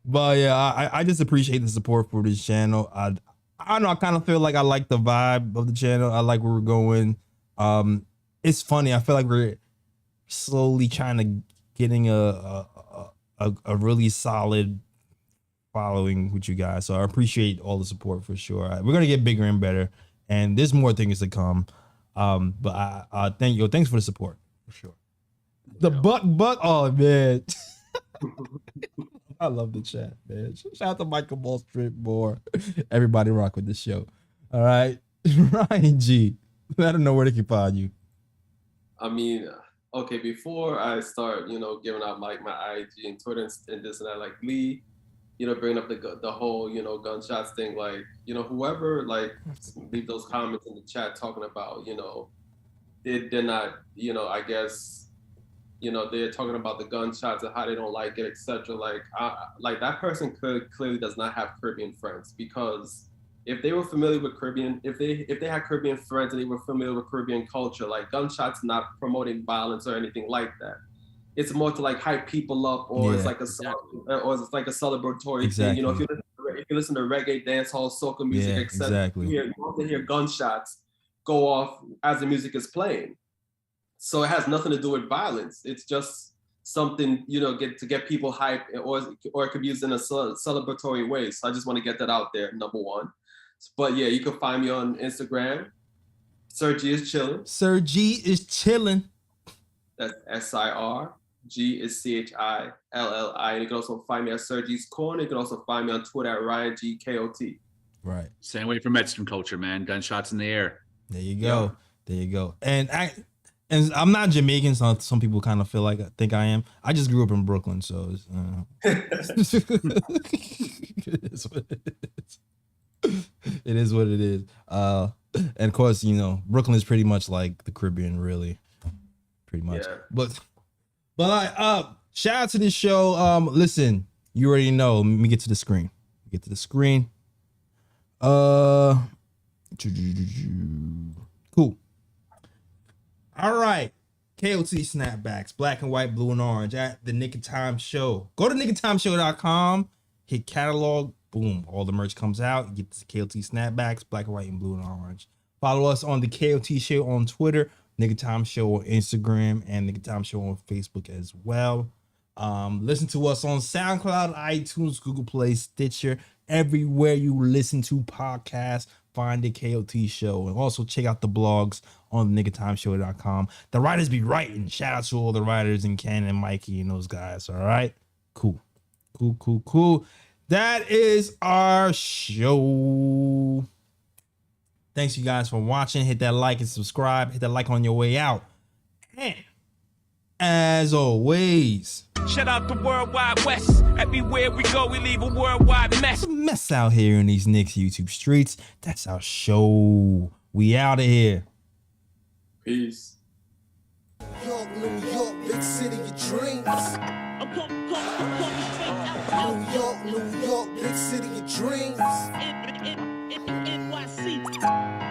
But yeah, I just appreciate the support for this channel. I don't know, I kind of feel like I like the vibe of the channel. I like where we're going. It's funny. I feel like we're slowly trying to getting a really solid following with you guys. So I appreciate all the support for sure. We're gonna get bigger and better, and there's more things to come. But I thank you. Thanks for the support for sure. The buck. Oh man, I love the chat, man. Shout out to Michael Ball Strip more. Everybody rock with this show. All right, Ryan G. Let them know where they can find you. I mean, okay, before I start, giving out my IG and Twitter and this and that, like Lee, bringing up the whole, gunshots thing, like, whoever, like, leave those comments in the chat talking about, they're not, I guess, they're talking about the gunshots and how they don't like it, etc. Like that person clearly does not have Caribbean friends, because if they were familiar with Caribbean, if they had Caribbean friends and they were familiar with Caribbean culture, like gunshots not promoting violence or anything like that. It's more to like hype people up, or it's like a celebratory thing. If you if you listen to reggae, dancehall, soca music, Yeah, etc., exactly. you often hear gunshots go off as the music is playing. So it has nothing to do with violence. It's just something, you know, to get people hyped, or it could be used in a celebratory way. So I just want to get that out there, number one. But yeah, you can find me on Instagram. Sir G is chilling. Sir G is chilling. That's SIR. G is CHILLI. And you can also find me at Sir G's Corner. You can also find me on Twitter at RyanGKOT. Right. Same way for Mexican culture, man. Gunshots in the air. There you go. Yeah. There you go. And I'm not Jamaican, so some people kind of think I am. I just grew up in Brooklyn, so it is what it is. It is what it is. And of course, you know, Brooklyn is pretty much like the Caribbean, really, pretty much. Yeah. But shout out to this show. Listen, you already know. Let me get to the screen. Cool. All right. KOT snapbacks, black and white, blue and orange at the Knick Of Time Show. Go to knickofttimeshow.com, hit catalog, boom, all the merch comes out. You get the KOT snapbacks, black and white and blue and orange. Follow us on the KOT Show on Twitter, Knick Of Time Show on Instagram, and Knick Of Time Show on Facebook as well. Listen to us on SoundCloud, iTunes, Google Play, Stitcher, everywhere you listen to podcasts. Find the KOT Show, and also check out the blogs on knickofttimeshow.com. The writers be writing. Shout out to all the writers and Ken and Mikey and those guys. All right, cool. That is our show. Thanks you guys for watching. Hit that like and subscribe. Hit that like on your way out. And as always, shout out the Worldwide West. Everywhere we go, we leave a worldwide mess. Mess out here in these Knicks YouTube streets. That's our show. We out of here. Peace. New York, big city of dreams. New York, big city of dreams. NYC.